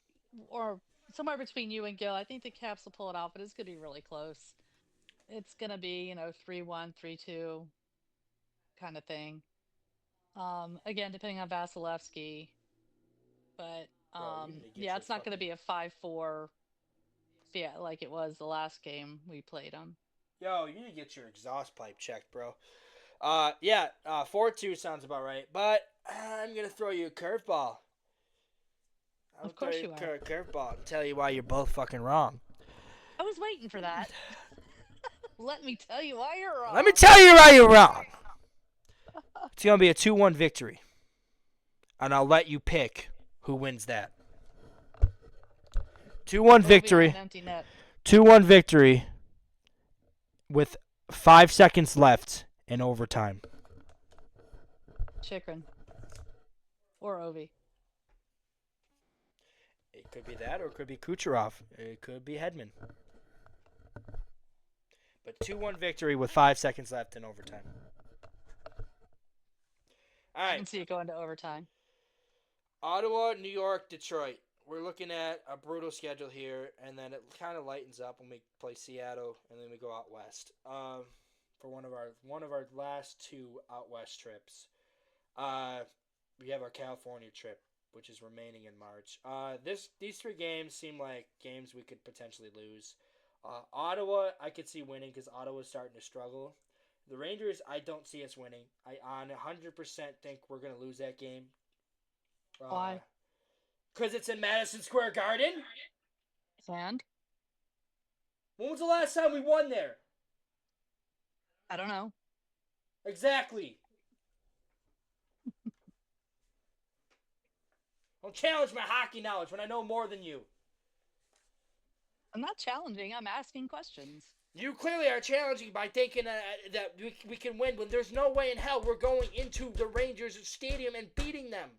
or somewhere between you and Gil. I think the Caps will pull it off, but it's gonna be really close. It's gonna be 3-1, 3-2 kind of thing. Again, depending on Vasilevsky, but Bro, you need to get yeah, your it's not gonna fucking be a 5-4. Yeah, like it was the last game we played them. Yo, you need to get your exhaust pipe checked, bro. 4-2 sounds about right. But I'm gonna throw you a curveball. I'll Of course throw you you are. a curveball and tell you why you're both fucking wrong. I was waiting for that. Let me tell you why you're wrong. Let me tell you why you're wrong. It's gonna be a 2-1 victory, and I'll let you pick who wins that. 2-1 victory. Empty net. 2-1 victory with 5 seconds left in overtime. Chikrin. Or Ovi. It could be that, or it could be Kucherov. It could be Hedman. But 2-1 victory with 5 seconds left in overtime. All I right. can see it going to overtime. Ottawa, New York, Detroit. We're looking at a brutal schedule here, and then it kind of lightens up when we play Seattle, and then we go out west. For one of our last 2 out west trips, we have our California trip, which is remaining in March. These 3 games seem like games we could potentially lose. Ottawa, I could see winning because Ottawa's starting to struggle. The Rangers, I don't see us winning. I on 100% think we're gonna lose that game. Why? Because it's in Madison Square Garden. And? When was the last time we won there? I don't know. Exactly. Don't challenge my hockey knowledge when I know more than you. I'm not challenging. I'm asking questions. You clearly are challenging by thinking that we can win when there's no way in hell we're going into the Rangers stadium and beating them.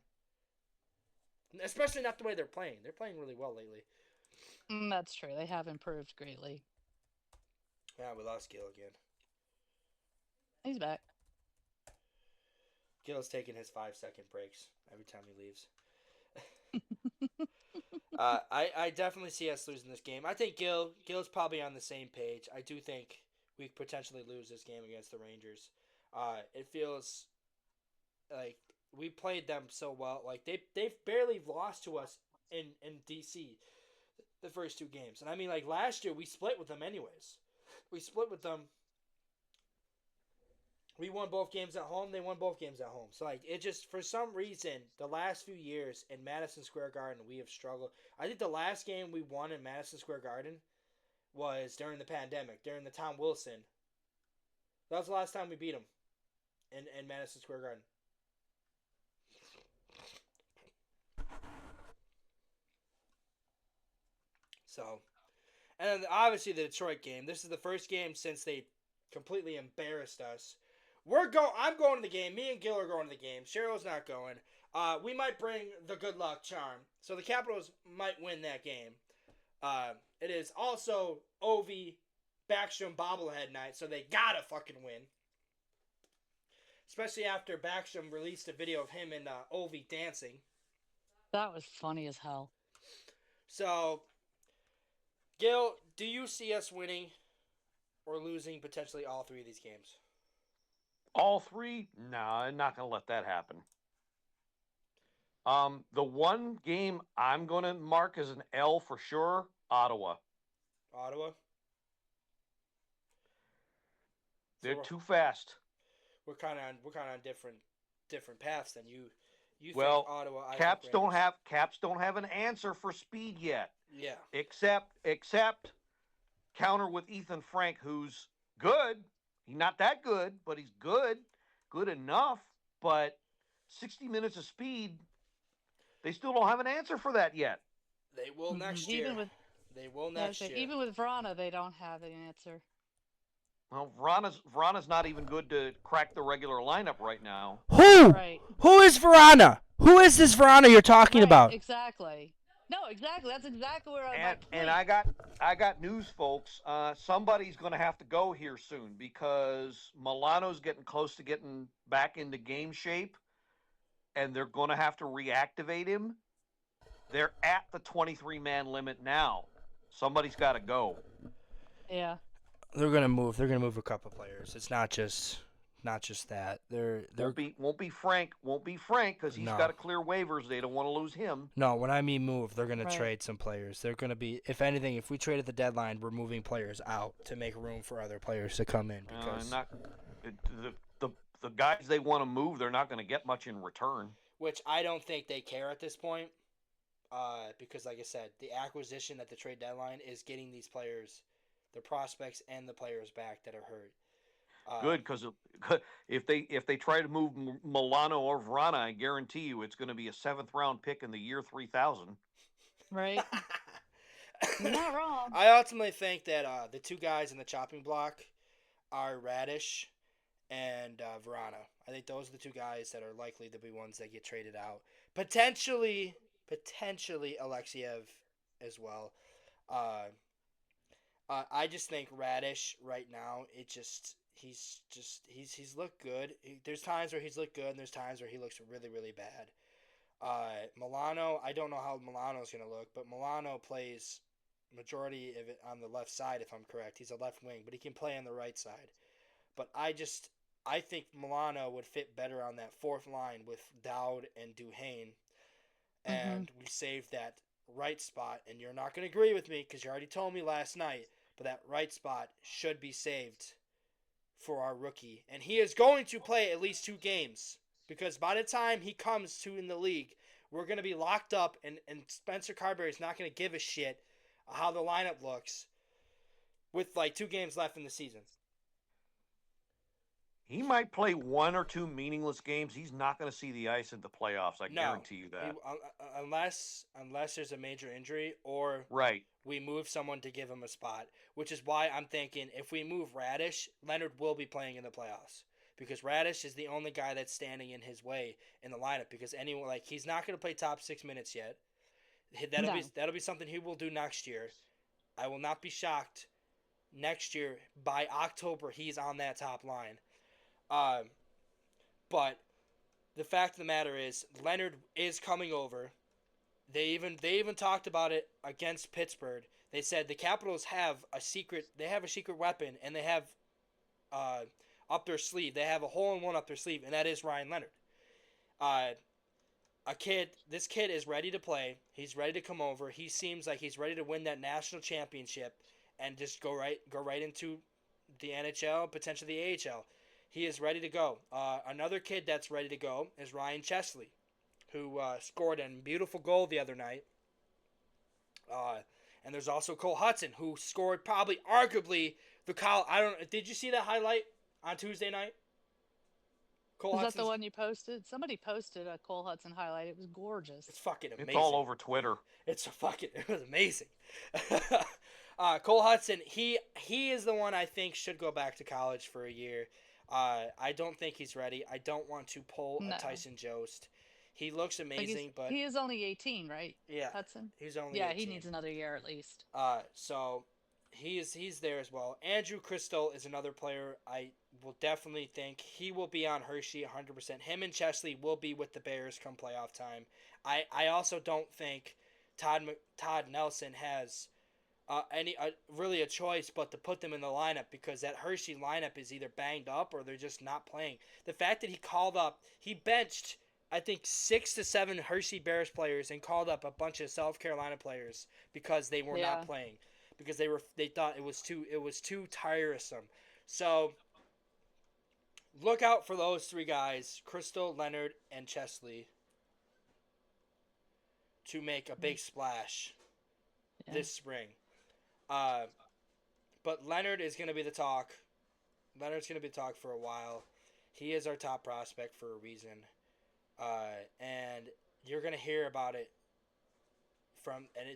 Especially not the way they're playing. They're playing really well lately. That's true. They have improved greatly. Yeah, we lost Gil again. He's back. Gil's taking his 5-second breaks every time he leaves. I definitely see us losing this game. I think Gil's probably on the same page. I do think we potentially lose this game against the Rangers. It feels like we played them so well. Like they've barely lost to us in DC the first 2 games. And I mean, like last year we split with them anyways. We split with them. We won both games at home. They won both games at home. So, like, it just, for some reason, the last few years in Madison Square Garden, we have struggled. I think the last game we won in Madison Square Garden was during the pandemic, during the Tom Wilson. That was the last time we beat them in Madison Square Garden. So, and then obviously the Detroit game. This is the first game since they completely embarrassed us. I'm going to the game. Me and Gil are going to the game. Cheryl's not going. We might bring the good luck charm. So the Capitals might win that game. It is also Ovi Backstrom bobblehead night, so they gotta fucking win. Especially after Backstrom released a video of him and Ovi dancing. That was funny as hell. So, Gil, do you see us winning or losing potentially all 3 of these games? All 3? No, I'm not going to let that happen. The one game I'm going to mark as an L for sure, Ottawa. Ottawa. They're So too fast. we're kind of on different paths than you think Well, Ottawa. I think Caps don't Rangers. have an answer for speed yet, Yeah. except counter with Ethan Frank, who's good. He's not that good, but he's good enough. But 60 minutes of speed, they still don't have an answer for that yet. They will next year. Even with They will yeah, next so year. even with Vrana, they don't have an answer. Well, Vrana's not even good to crack the regular lineup right now. Who? Right. Who is Verana? Who is this Verana you're talking Right. about? Exactly. No, exactly. That's exactly where I'm And like. I got news, folks. Somebody's going to have to go here soon because Milano's getting close to getting back into game shape, and they're going to have to reactivate him. They're at the 23-man limit now. Somebody's got to go. Yeah. They're gonna move. They're gonna move a couple players. It's not just that. They're Won't be Frank because he's No. got to clear waivers. They don't want to lose him. No, when I mean move, they're gonna Right. trade some players. They're gonna be, if anything, if we trade at the deadline, we're moving players out to make room for other players to come in because The guys they want to move, they're not going to get much in return. Which I don't think they care at this point. Because like I said, the acquisition at the trade deadline is getting these players, the prospects and the players back that are hurt. Good, because if they try to move Milano or Vrana, I guarantee you it's going to be a 7th-round pick in the year 3000. Right. You're not wrong. I ultimately think that the two guys in the chopping block are Radish and Verana. I think those are the two guys that are likely to be ones that get traded out. Potentially Alexiev as well. I just think Radish right now, he's looked good. There's times where he's looked good, and there's times where he looks really, really bad. Milano, I don't know how Milano's going to look, but Milano plays majority of it on the left side, if I'm correct. He's a left wing, but he can play on the right side. But I think Milano would fit better on that fourth line with Dowd and Duhane. And we saved that right spot. And you're not going to agree with me because you already told me last night, but that right spot should be saved for our rookie. And he is going to play at least 2 games because by the time he comes to in the league, we're going to be locked up and Spencer Carberry is not going to give a shit how the lineup looks with like 2 games left in the season. He might play 1 or 2 meaningless games. He's not going to see the ice in the playoffs. I guarantee you that. Unless there's a major injury or Right. we move someone to give him a spot, which is why I'm thinking if we move Radish, Leonard will be playing in the playoffs because Radish is the only guy that's standing in his way in the lineup because anyone like he's not going to play top 6 minutes yet. That'll be something he will do next year. I will not be shocked next year by October he's on that top line. But the fact of the matter is Leonard is coming over. They even talked about it against Pittsburgh. They said the Capitals have a secret weapon and they have up their sleeve. They have a hole-in-one up their sleeve, and that is Ryan Leonard. This kid is ready to play. He's ready to come over. He seems like he's ready to win that national championship and just go right into the NHL, potentially the AHL. He is ready to go. Another kid that's ready to go is Ryan Chesley, who scored a beautiful goal the other night. And there's also Cole Hudson, who scored probably arguably did you see that highlight on Tuesday night? Is that the one you posted? Somebody posted a Cole Hudson highlight. It was gorgeous. It's fucking amazing. It's all over Twitter. It was amazing. Cole Hudson, he is the one I think should go back to college for a year. I don't think he's ready. I don't want to pull a Tyson Jost. He looks amazing, but he is only 18, right? Yeah, Hudson. He's only 18. he needs another year at least. So he's there as well. Andrew Crystal is another player I will definitely think he will be on Hershey 100%. Him and Chesley will be with the Bears come playoff time. I also don't think Todd Nelson has really a choice but to put them in the lineup because that Hershey lineup is either banged up or they're just not playing. The fact that he benched I think 6 to 7 Hershey Bears players and called up a bunch of South Carolina players because they were not Yeah. playing because they thought it was too tiresome. So look out for those three guys, Crystal, Leonard, and Chesley, to make a big splash Yeah. this spring. Uh, but Leonard is going to be the talk. Leonard's going to be the talk for a while. He is our top prospect for a reason. And you're going to hear about it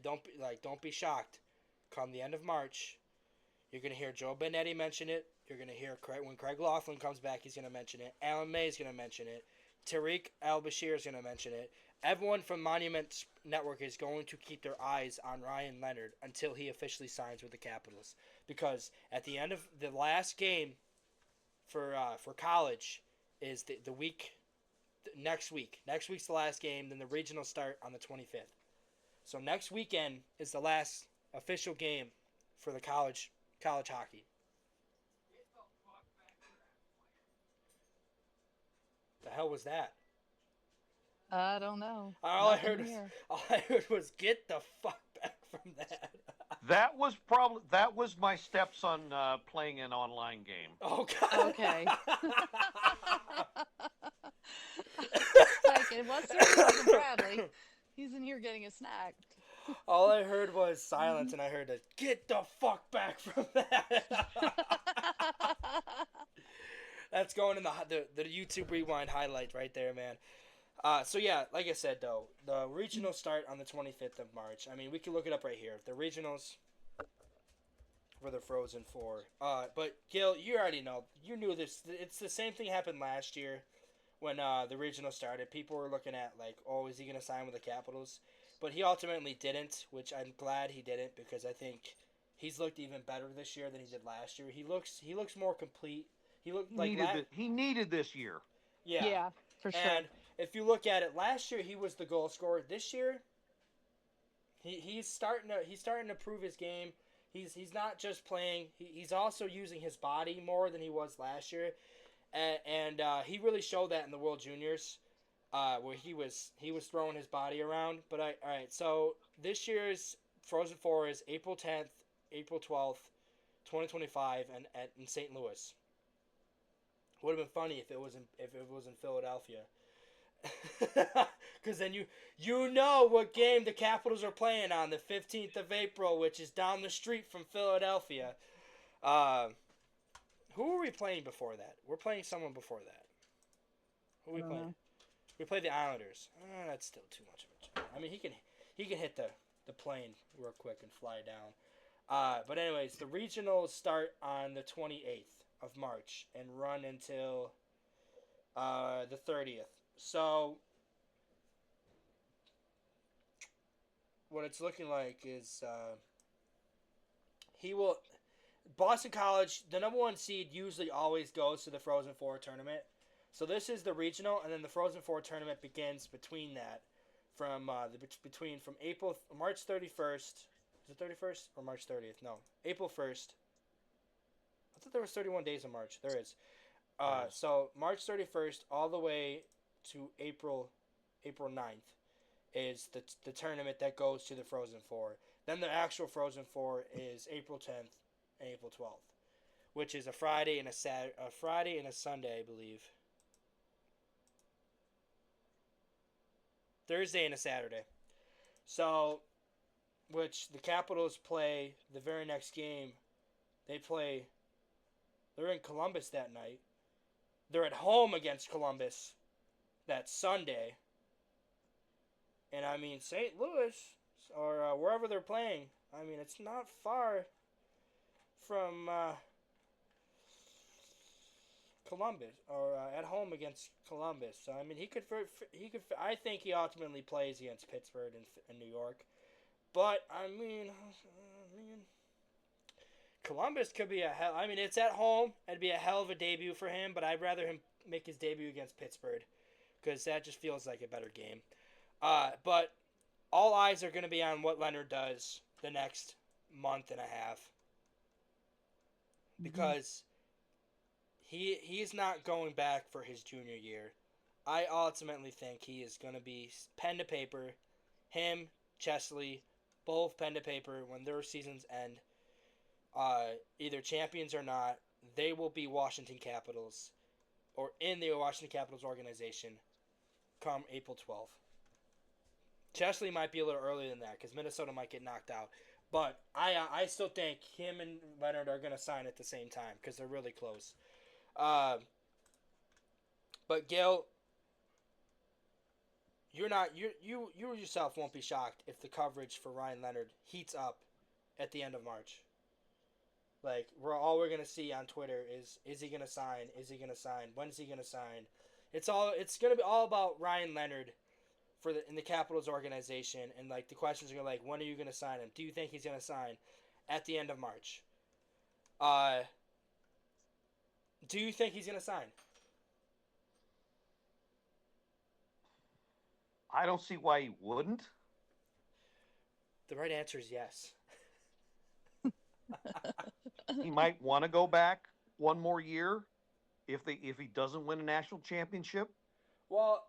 don't be shocked. Come the end of March, you're going to hear Joe Benetti mention it. You're going to hear when Craig Laughlin comes back, he's going to mention it. Alan May is going to mention it. Tariq Al-Bashir is going to mention it. Everyone from Monument Network is going to keep their eyes on Ryan Leonard until he officially signs with the Capitals. Because at the end of the last game for college is the week next week. Next week's the last game. Then the regional start on the 25th. So next weekend is the last official game for the college hockey. The hell was that? I don't know. All I Nothing heard here. was get the fuck back from that. That was my stepson playing an online game. Oh god. Okay. It's like, it wasn't Bradley. He's in here getting a snack. All I heard was silence, and I heard a get the fuck back from that. That's going in the YouTube Rewind highlight right there, man. So yeah, like I said though, the regionals start on the 25th of March. I mean, we can look it up right here. The regionals for the Frozen Four. But Gil, you already know. You knew this. It's the same thing happened last year when the regional started. People were looking at like, oh, is he gonna sign with the Capitals? But he ultimately didn't, which I'm glad he didn't because I think he's looked even better this year than he did last year. He looks more complete. He looked like He needed this year. Yeah. Yeah, for sure. And if you look at it, last year he was the goal scorer. This year, he's starting to prove his game. He's not just playing. He's also using his body more than he was last year, and he really showed that in the World Juniors, where he was throwing his body around. But all right. So this year's Frozen Four is April 10th, April 12th, 2025, and in St. Louis. Would have been funny if it was in Philadelphia. Because then you know what game the Capitals are playing on the 15th of April, which is down the street from Philadelphia. Who were we playing before that? We're playing someone before that. Who are we playing? We played the Islanders. That's still too much of a. I mean, he can hit the plane real quick and fly down. But anyways, the regionals start on the 28th of March and run until the 30th. So what it's looking like is Boston College, the number one seed, usually always goes to the Frozen Four tournament. So this is the regional, and then the Frozen Four tournament begins between that, from March 31st. Is it 31st or March 30th? No, April 1st. I thought there was 31 days in March. There is. So March 31st all the way to April 9th is the tournament that goes to the Frozen Four. Then the actual Frozen Four is April 10th and April 12th, which is a Friday and a Sunday, I believe. Thursday and a Saturday. So, which the Capitals play the very next game. They're in Columbus that night. They're at home against Columbus that Sunday. And I mean, St. Louis, or wherever they're playing, I mean, it's not far from Columbus, or at home against Columbus. So I mean, I think he ultimately plays against Pittsburgh and New York. But I mean, Columbus could be a hell. I mean, it's at home. It'd be a hell of a debut for him. But I'd rather him make his debut against Pittsburgh, because that just feels like a better game. But all eyes are going to be on what Leonard does the next month and a half, because he's not going back for his junior year. I ultimately think he is going to be pen to paper. Him, Chesley, both pen to paper when their seasons end. Either champions or not, they will be Washington Capitals or in the Washington Capitals organization come April 12th. Chesley might be a little earlier than that because Minnesota might get knocked out. But I still think him and Leonard are going to sign at the same time because they're really close. Uh, but Gil, you're not you yourself won't be shocked if the coverage for Ryan Leonard heats up at the end of March. Like we're gonna see on Twitter is he gonna sign? Is he gonna sign? When's he gonna sign? It's gonna be all about Ryan Leonard in the Capitals organization, and like the questions are like, when are you gonna sign him? Do you think he's gonna sign at the end of March? Uh, do you think he's gonna sign? I don't see why he wouldn't. The right answer is yes. He might want to go back one more year if he doesn't win a national championship. Well,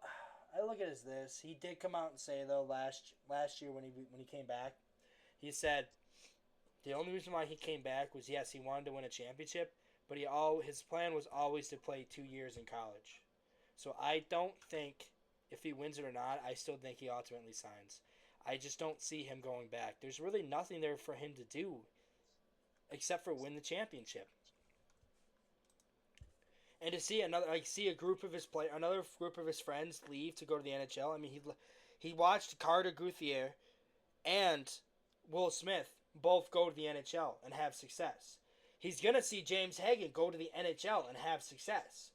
I look at it as this. He did come out and say though last year when he came back, he said the only reason why he came back was yes he wanted to win a championship, but his plan was always to play 2 years in college. So I don't think if he wins it or not, I still think he ultimately signs. I just don't see him going back. There's really nothing there for him to do except for win the championship. And to see another group of his friends leave to go to the NHL. I mean, he watched Carter Guthier and Will Smith both go to the NHL and have success. He's gonna see James Hagan go to the NHL and have success.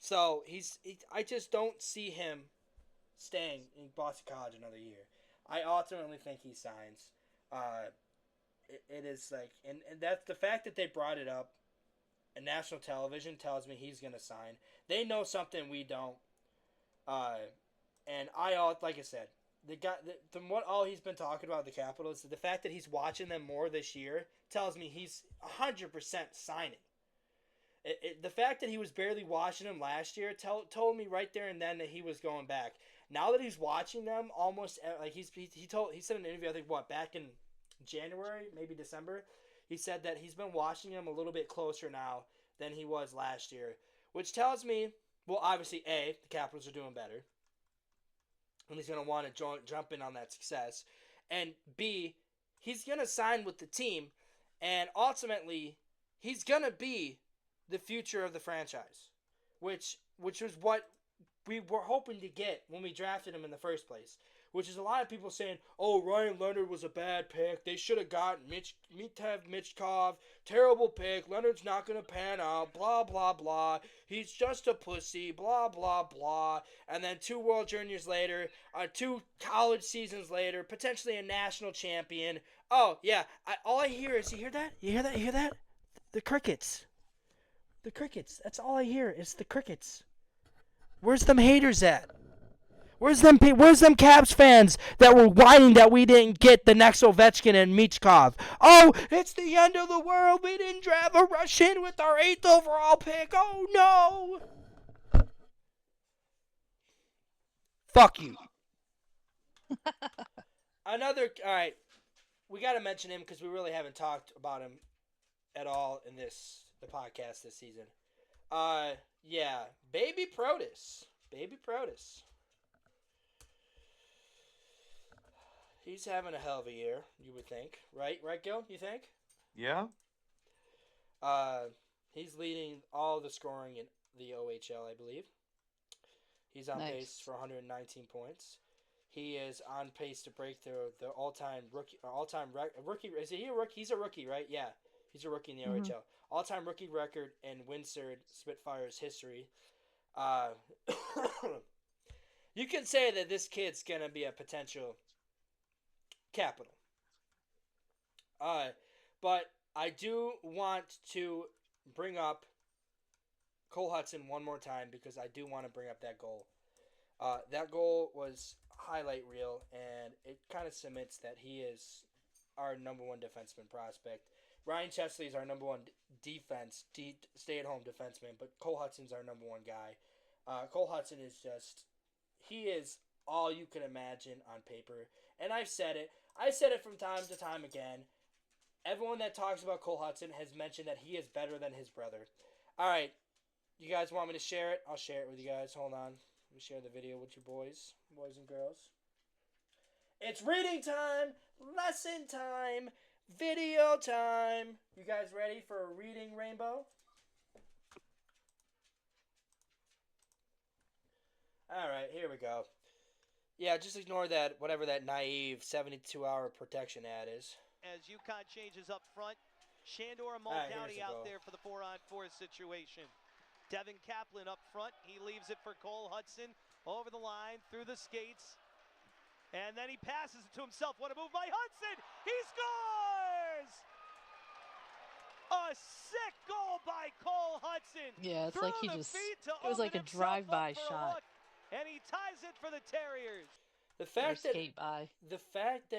So I just don't see him staying in Boston College another year. I ultimately think he signs. It is like, and that's the fact that they brought it up. And national television tells me he's gonna sign. They know something we don't. And like I said, the guy from what all he's been talking about the Capitals, the fact that he's watching them more this year tells me he's 100% signing. The fact that he was barely watching them last year told me right there and then that he was going back. Now that he's watching them, almost like he said in an interview, I think back in January, maybe December, he said that he's been watching them a little bit closer now than he was last year, which tells me, well, obviously A, the Capitals are doing better, and he's gonna want to jump in on that success, and B, he's gonna sign with the team, and ultimately he's gonna be the future of the franchise, which was what we were hoping to get when we drafted him in the first place. Which is a lot of people saying, "Oh, Ryan Leonard was a bad pick. They should have gotten Michkov. Terrible pick. Leonard's not gonna pan out. Blah blah blah. He's just a pussy. Blah blah blah." And then 2 World Juniors later, 2 college seasons later, potentially a national champion. Oh yeah, all I hear is, you hear that? You hear that? You hear that? The crickets. The crickets. That's all I hear is the crickets. Where's them haters at? Where's them Caps fans that were whining that we didn't get the next Ovechkin and Michkov? Oh, it's the end of the world. We didn't draft a Russian with our 8th overall pick. Oh, no. Fuck you. All right, we got to mention him because we really haven't talked about him at all in the podcast this season. Yeah, Baby Protus. Baby Protus. He's having a hell of a year, you would think. Right, Gil? You think? Yeah. He's leading all the scoring in the OHL, I believe. He's on pace for 119 points. He is on pace to break the all-time rookie. Is he a rookie? He's a rookie, right? Yeah, he's a rookie in the OHL. All-time rookie record in Winsor Spitfire's history. You can say that this kid's gonna be a potential Capital. But I do want to bring up Cole Hudson one more time because I do want to bring up that goal. That goal was highlight reel, and it kind of cements that he is our number one defenseman prospect. Ryan Chesley is our number one stay-at-home defenseman, but Cole Hudson's our number one guy. Cole Hudson is just, he is all you can imagine on paper. And I've said it. I said it from time to time again. Everyone that talks about Cole Hudson has mentioned that he is better than his brother. All right, you guys want me to share it? I'll share it with you guys. Hold on. Let me share the video with you boys and girls. It's reading time, lesson time, video time. You guys ready for a reading rainbow? All right, here we go. Yeah, just ignore that, whatever that naive 72-hour protection ad is. As UConn changes up front, Shandor and Here's Muldowney the out goal. there for the 4-on-4 situation. Devin Kaplan up front. He leaves it for Cole Hudson over the line, through the skates. And then he passes it to himself. What a move by Hudson! He scores! A sick goal by Cole Hudson. Yeah, it's Through like he the just, feet to it was like open a himself up drive-by for a shot look. And he ties it for the Terriers. The or fact that skate by.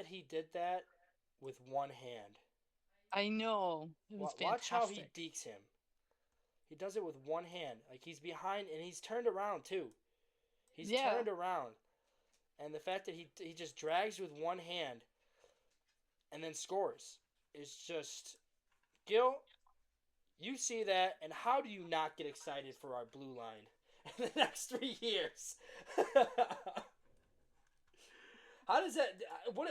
he did that with one hand. I know. It was Watch how he fantastic. dekes him. He does it with one hand. Like, he's behind, and he's turned around, too. He's turned around. And the fact that he just drags with one hand and then scores is just... Gil, you see that, and how do you not get excited for our blue line in the next 3 years? How does that... What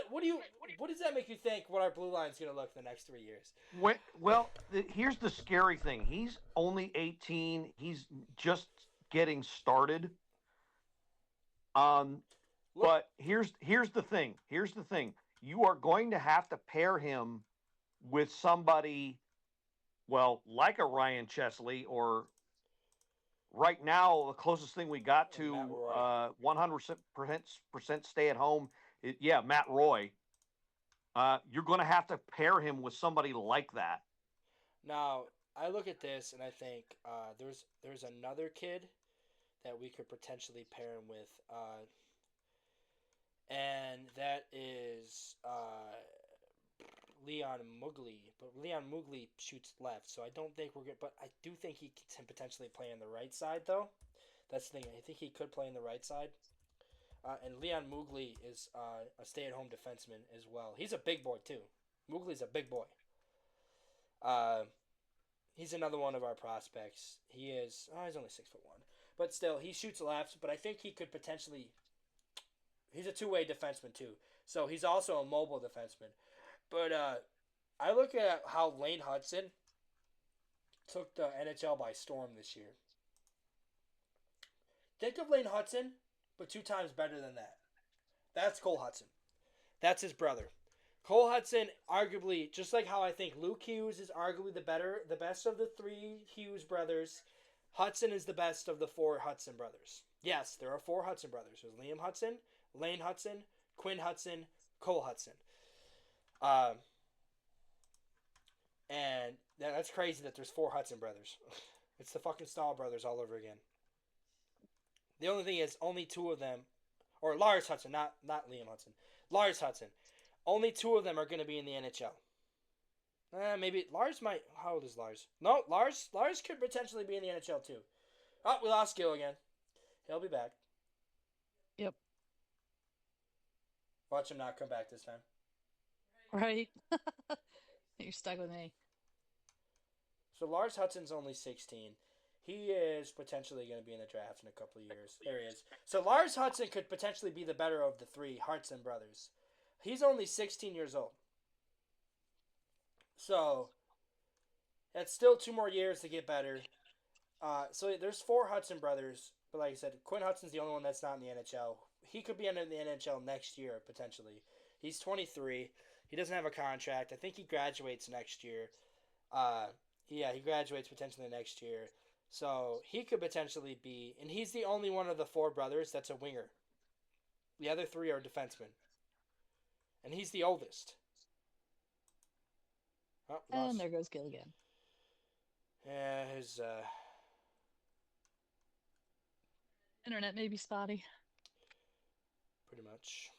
does that make you think what our blue line's going to look in the next 3 years? Well, here's the scary thing. He's only 18. He's just getting started. But here's the thing. Here's the thing. You are going to have to pair him with somebody, well, like a Ryan Chesley, or right now the closest thing we got to 100% stay at home. Matt Roy. You're going to have to pair him with somebody like that. Now, I look at this and I think there's another kid that we could potentially pair him with, and that is Leon Mugli. But Leon Mugli shoots left, so I don't think we're good. But I do think he can potentially play on the right side, though. That's the thing. I think he could play on the right side. And Leon Mugli is a stay-at-home defenseman as well. He's a big boy, too. Mugli's a big boy. He's another one of our prospects. He's only 6'1", but still, he shoots left. But I think he could potentially. He's a two-way defenseman too, so he's also a mobile defenseman. But I look at how Lane Hudson took the NHL by storm this year. Think of Lane Hudson, but 2 times better than that. That's Cole Hudson. That's his brother. Cole Hudson, arguably, just like how I think Luke Hughes is arguably the best of the 3 Hughes brothers, Hudson is the best of the 4 Hudson brothers. Yes, there are 4 Hudson brothers. There's Liam Hudson, Lane Hudson, Quinn Hudson, Cole Hudson. And that's crazy that there's 4 Hudson brothers. It's the fucking Stahl brothers all over again. The only thing is, only 2 of them, or Lars Hudson, not Liam Hudson, Lars Hudson. Only 2 of them are going to be in the NHL. Maybe Lars might. How old is Lars? No, Lars could potentially be in the NHL too. Oh, we lost Gil again. He'll be back. Yep. Watch him not come back this time. Right. You're stuck with me. So Lars Hudson's only 16. He is potentially going to be in the draft in a couple of years. There he is. So Lars Hudson could potentially be the better of the 3 Hudson brothers. He's only 16 years old. So that's still 2 more years to get better. So there's 4 Hudson brothers. But like I said, Quinn Hudson's the only one that's not in the NHL. He could be in the NHL next year, potentially. He's 23. He doesn't have a contract. I think he graduates next year. He graduates potentially next year. So he could potentially be... And he's the only one of the 4 brothers that's a winger. The other 3 are defensemen. And he's the oldest. Oh, And there goes Gil again. Yeah, his Internet may be spotty. pretty much.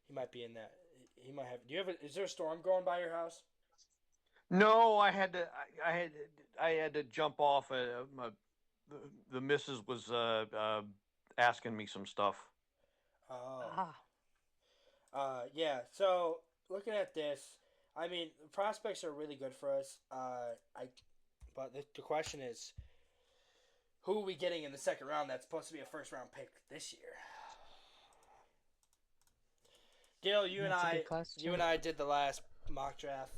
He might be in that. He might have. Is there a storm going by your house? No, I had to jump off. The missus was asking me some stuff. Oh. Ah, Yeah. So looking at this, I mean, the prospects are really good for us. But the question is, who are we getting in the second round? That's supposed to be a first round pick this year. Gil, that's a good you question. and I did the last mock draft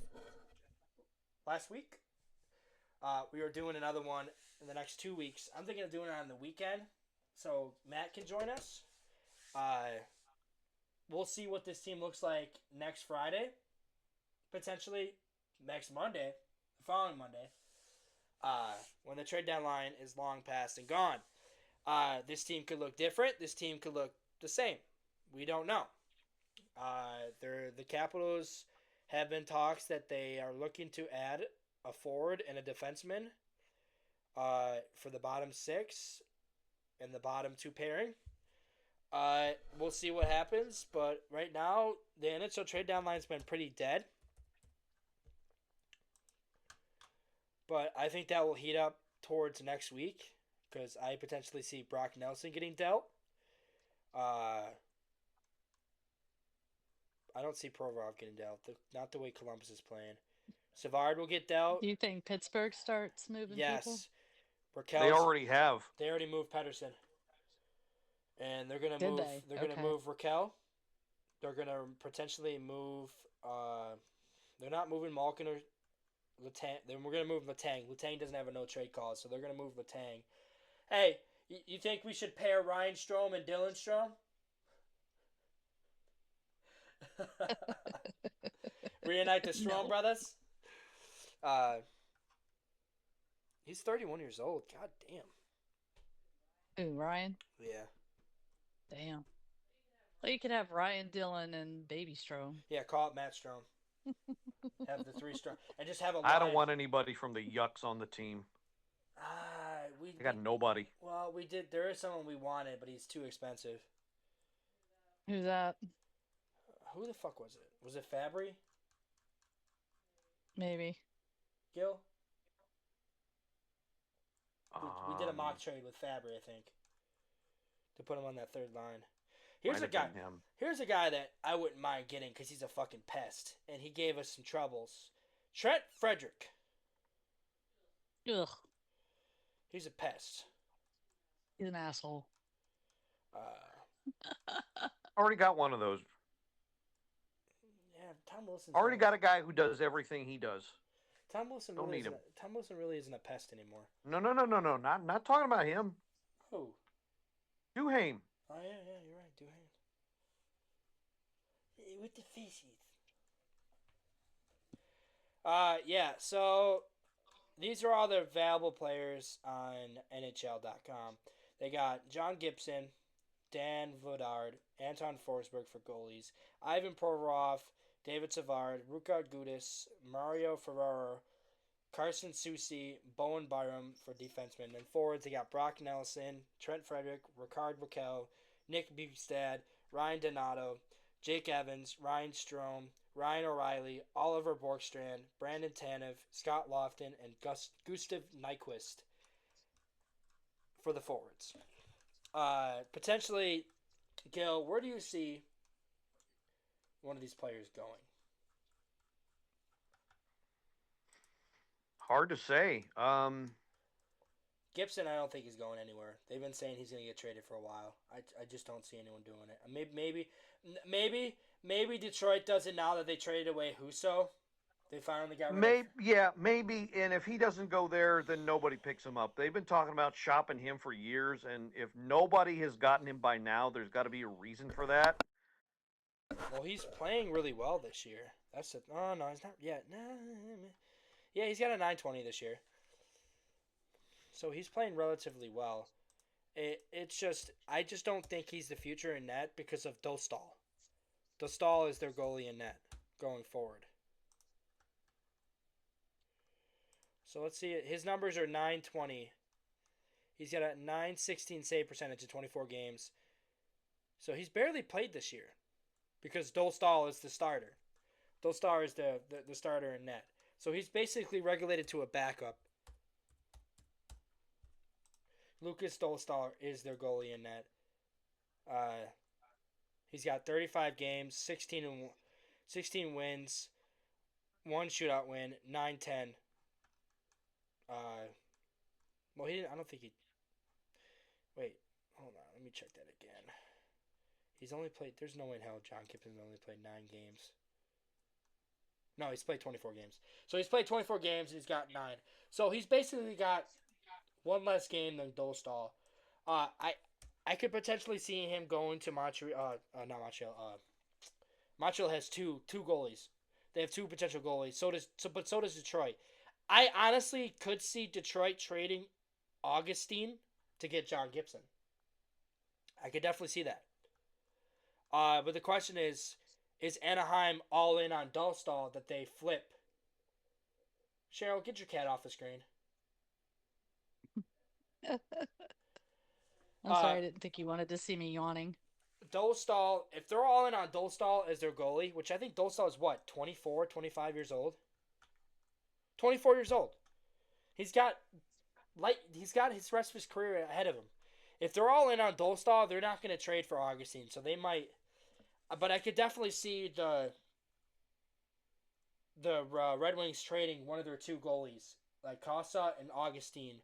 last week. We are doing another one in the next 2 weeks. I'm thinking of doing it on the weekend, so Matt can join us. We'll see what this team looks like next Friday, potentially next Monday, the following Monday, when the trade deadline is long past and gone. This team could look different. This team could look the same. We don't know. The Capitals have been talks that they are looking to add a forward and a defenseman for the bottom six and the bottom two pairing. We'll see what happens, but right now the NHL trade deadline's been pretty dead. But I think that will heat up towards next week because I potentially see Brock Nelson getting dealt. I don't see Provorov getting dealt. Not the way Columbus is playing. Savard will get dealt. Do you think Pittsburgh starts moving people? Yes. Raquel's, They already have. They already moved Pedersen. And they're gonna Did move. they? They're Okay. gonna move Raquel. They're gonna potentially move. They're not moving Malkin or Letang. Then we're gonna move Letang. Letang doesn't have a no trade clause, so they're gonna move Letang. Hey, you think we should pair Ryan Strome and Dylan Strome? Reunite the Strome No. brothers. He's 31 years old. God damn. Ooh, Ryan? Yeah. Damn. Well, you could have Ryan, Dillon, and Baby Strom. Yeah, call it Matt Strome. Have the three Strome. And just have a line. I don't want anybody from the Yucks on the team. I got nobody. Well, we did. There is someone we wanted, but he's too expensive. Who's that? Who the fuck was it? Was it Fabry? Maybe. Gil? We did a mock trade with Fabry, I think, to put him on that third line. Here's a guy that I wouldn't mind getting because he's a fucking pest, and he gave us some troubles. Trent Frederick. Ugh. He's a pest. He's an asshole. Already got one of those. Yeah, Tom Wilson. Already got a guy who does everything he does. Tom Wilson Don't really need him. Tom Wilson really isn't a pest anymore. No. Not talking about him. Who? Duhaime. Oh yeah, you're right, Duhaime. With the faces. Yeah. So these are all the available players on NHL.com. They got John Gibson, Dan Vladard, Anton Forsberg for goalies, Ivan Provorov, David Savard, Rukard Gudis, Mario Ferraro, Carson Soucy, Bowen Byram for defensemen. And forwards, they got Brock Nelson, Trent Frederick, Ricard Raquel, Nick Bukestad, Ryan Donato, Jake Evans, Ryan Strome, Ryan O'Reilly, Oliver Borkstrand, Brandon Tanev, Scott Lofton, and Gustav Nyquist for the forwards. Potentially, Gil, where do you see one of these players going? Hard to say. Gibson, I don't think he's going anywhere. They've been saying he's going to get traded for a while. I just don't see anyone doing it. Maybe Detroit does it now that they traded away Husso. They finally got rid of... Maybe. And if he doesn't go there, then nobody picks him up. They've been talking about shopping him for years, and if nobody has gotten him by now, there's got to be a reason for that. Well, he's playing really well this year. Oh no, he's not yet. Nah. Yeah, he's got a 920 this year. So he's playing relatively well. I just don't think he's the future in net because of Dostal. Dostal is their goalie in net going forward. So let's see. His numbers are 920. He's got a 916 save percentage in 24 games. So he's barely played this year because Dostal is the starter. Dostal is the starter in net. So he's basically regulated to a backup. Lucas Dolstal is their goalie in that. He's got 35 games, 16 wins, one shootout win, 9-10. Well, he didn't. I don't think he. Wait, hold on. Let me check that again. He's only played. There's no way in hell John Gibson's only played 9 games. No, he's played 24 games. So he's played 24 games and he's got 9. So he's basically got one less game than Dostal. I could potentially see him going to Montreal. Not Montreal. Montreal has two goalies. They have two potential goalies. But so does Detroit. I honestly could see Detroit trading Augustine to get John Gibson. I could definitely see that. But the question is Anaheim all in on Dostal that they flip? Cheryl, get your cat off the screen. I'm sorry, I didn't think you wanted to see me yawning. Dostal, if they're all in on Dostal as their goalie, which I think Dostal is what, 24, 25 years old? 24 years old. He's got his rest of his career ahead of him. If they're all in on Dostal, they're not going to trade for Augustine, so they might. But I could definitely see the Red Wings trading one of their two goalies, like Casa and Augustine,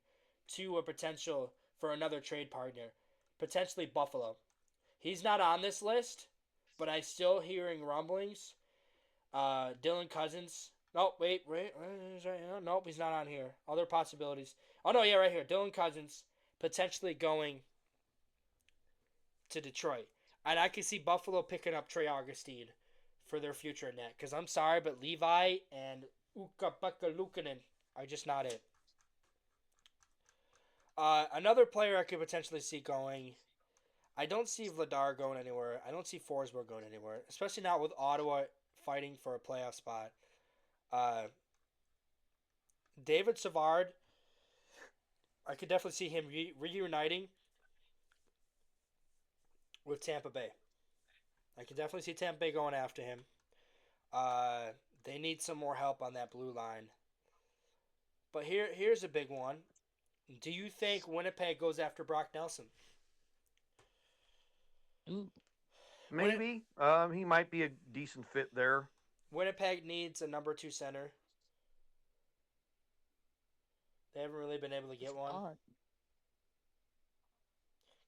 to a potential for another trade partner, potentially Buffalo. He's not on this list, but I'm still hearing rumblings. Dylan Cousins. Nope, wait. Nope, he's not on here. Other possibilities. Oh, no, yeah, right here. Dylan Cousins potentially going to Detroit. And I can see Buffalo picking up Trey Augustine for their future net. Because I'm sorry, but Levi and Ukko-Pekka Luukkonen are just not it. Another player I could potentially see going. I don't see Vladar going anywhere. I don't see Forsberg going anywhere. Especially not with Ottawa fighting for a playoff spot. David Savard, I could definitely see him reuniting with Tampa Bay. I can definitely see Tampa Bay going after him. They need some more help on that blue line. But here's a big one. Do you think Winnipeg goes after Brock Nelson? Ooh. Maybe. He might be a decent fit there. Winnipeg needs a number 2 center. They haven't really been able to get one.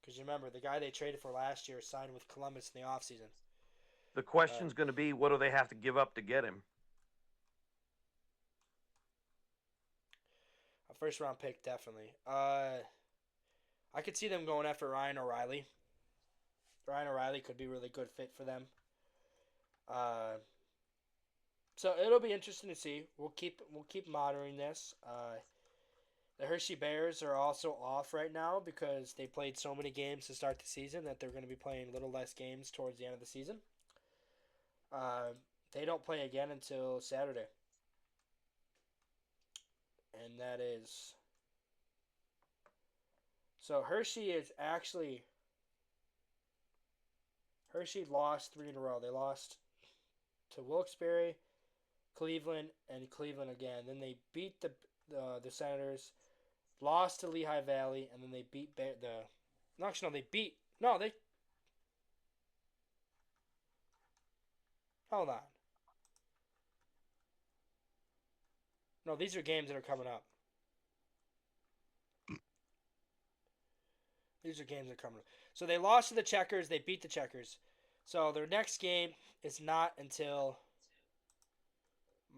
Because remember, the guy they traded for last year signed with Columbus in the offseason. The question's going to be, what do they have to give up to get him? A first-round pick, definitely. I could see them going after Ryan O'Reilly. Ryan O'Reilly could be a really good fit for them. So it'll be interesting to see. We'll keep monitoring this. The Hershey Bears are also off right now because they played so many games to start the season that they're going to be playing a little less games towards the end of the season. They don't play again until Saturday. And that is... So Hershey lost 3 in a row. They lost to Wilkes-Barre, Cleveland, and Cleveland again. Then they beat the Senators, lost to Lehigh Valley, and then they beat Hold on. No, these are games that are coming up. So they lost to the Checkers. They beat the Checkers. So their next game is not until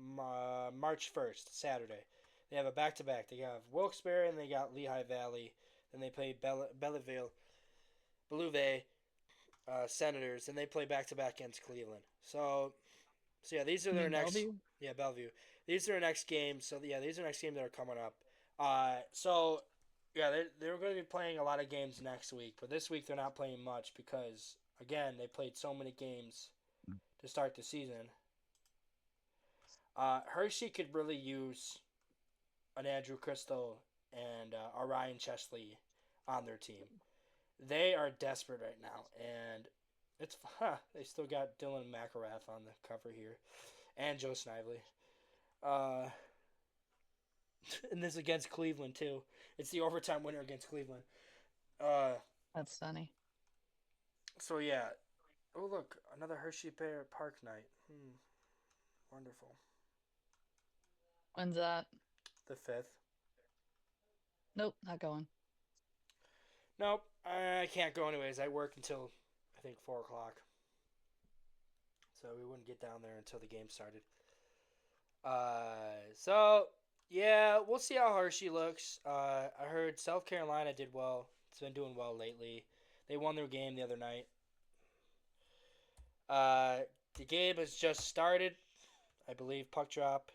March 1st, Saturday. They have a back-to-back. They have Wilkes-Barre and they got Lehigh Valley. Then they play Belleville, Senators. Then they play back-to-back against Cleveland. So yeah, these are their next. Bellevue? Yeah, Bellevue. These are their next games. So yeah, these are next games that are coming up. Yeah, they're going to be playing a lot of games next week, but this week they're not playing much because, again, they played so many games to start the season. Hershey could really use an Andrew Crystal and a Ryan Chesley on their team. They are desperate right now, and they still got Dylan McIlrath on the cover here, and Joe Snively. Uh, and this is against Cleveland too. It's the overtime winner against Cleveland. That's funny. So yeah. Oh look, another Hershey Bear Park night. Wonderful. When's that? The 5th. Nope, not going. Nope, I can't go anyways. I work until I think 4 o'clock. So we wouldn't get down there until the game started. So yeah, we'll see how Hershey looks. I heard South Carolina did well. It's been doing well lately. They won their game the other night. The game has just started. I believe puck drop.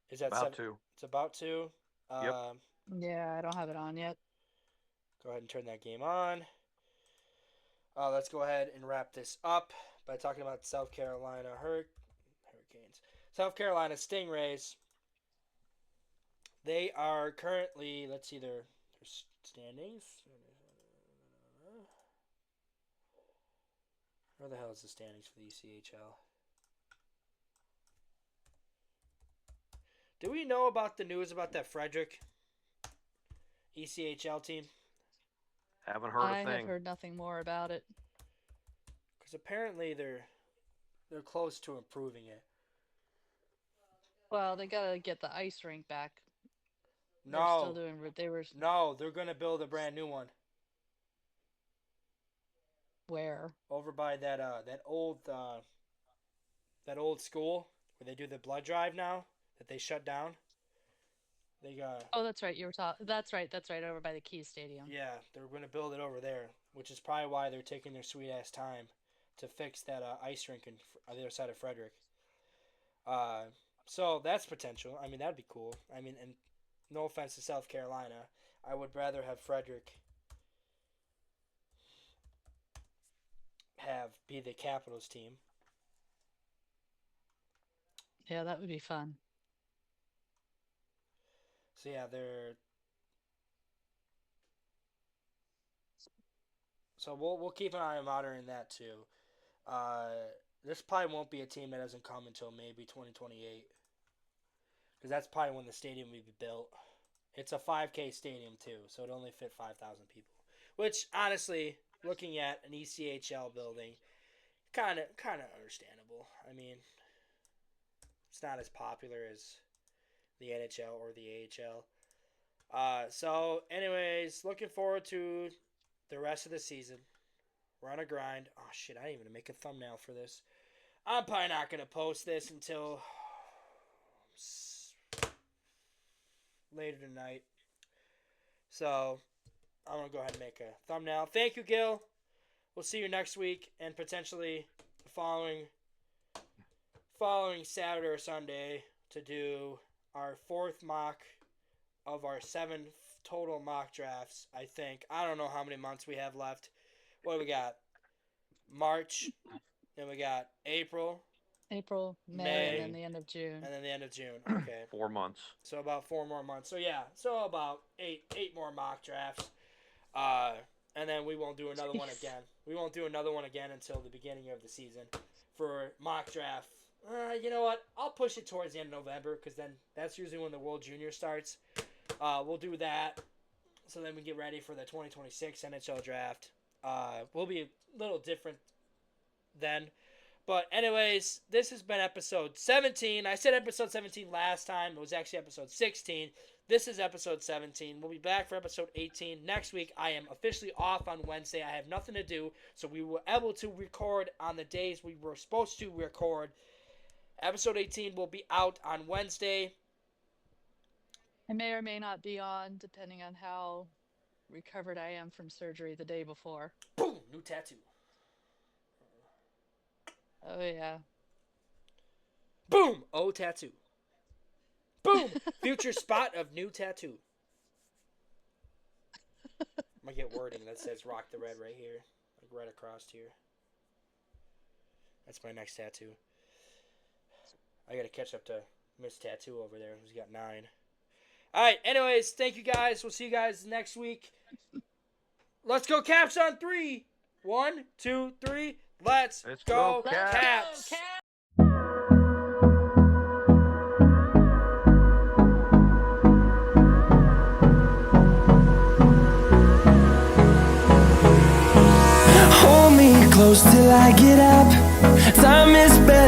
Is that About 7? to. It's about to. Yep. Yeah, I don't have it on yet. Go ahead and turn that game on. Let's go ahead and wrap this up by talking about South Carolina Hurricanes. South Carolina Stingrays. They are currently, let's see their standings. Where the hell is the standings for the ECHL? Do we know about the news about that Frederick ECHL team? Haven't heard I a thing. have heard nothing more about it. Because apparently they're close to improving it. Well, they gotta get the ice rink back. They're No, still doing. They were no, they're gonna build a brand new one where? over by that old school where they do the blood drive now that they shut down. They got. Oh, that's right. You were talking. That's right. That's right. Over by the Keys Stadium. Yeah, they're gonna build it over there, which is probably why they're taking their sweet ass time to fix that ice rink on the other side of Frederick. So that's potential. I mean, that'd be cool. I mean, and no offense to South Carolina, I would rather have Frederick be the Capitals team. Yeah, that would be fun. So yeah, So we'll keep an eye on monitoring that too. This probably won't be a team that doesn't come until maybe 2028. Because that's probably when the stadium will be built. It's a 5K stadium too, so it only fit 5,000 people. Which, honestly, looking at an ECHL building, kind of understandable. I mean, it's not as popular as the NHL or the AHL. So, anyways, looking forward to the rest of the season. We're on a grind. Oh, shit, I didn't even make a thumbnail for this. I'm probably not going to post this until later tonight. So, I'm going to go ahead and make a thumbnail. Thank you, Gil. We'll see you next week and potentially the following Saturday or Sunday to do our 4th mock of our 7 total mock drafts, I think. I don't know how many months we have left. What do we got? March. Then we got April, May, and then the end of June. and then the end of June. Okay. 4 months. So about 4 more months. So yeah, so about eight more mock drafts. And then we won't do another one again. We won't do another one again until the beginning of the season for mock draft. You know what? I'll push it towards the end of November because then that's usually when the World Junior starts. We'll do that. So then we get ready for the 2026 NHL draft. We'll be a little different then. But anyways, this has been episode 17. I said episode 17 last time. It was actually episode 16. This is episode 17. We'll be back for episode 18 next week. I am officially off on Wednesday. I have nothing to do, so we were able to record on the days we were supposed to record. Episode 18 will be out on Wednesday. I may or may not be on, depending on how recovered I am from surgery the day before. Boom! New tattoo. Oh, yeah. Boom! Oh, tattoo. Boom! Future spot of new tattoo. I might get wording that says rock the red right here. Like right across here. That's my next tattoo. I gotta catch up to Miss Tattoo over there, who's got 9. Alright, anyways, thank you guys. We'll see you guys next week. Let's go Caps on 3. 1, 2, 3. Let's go Caps. Caps. Caps! close till I get up. Time is barely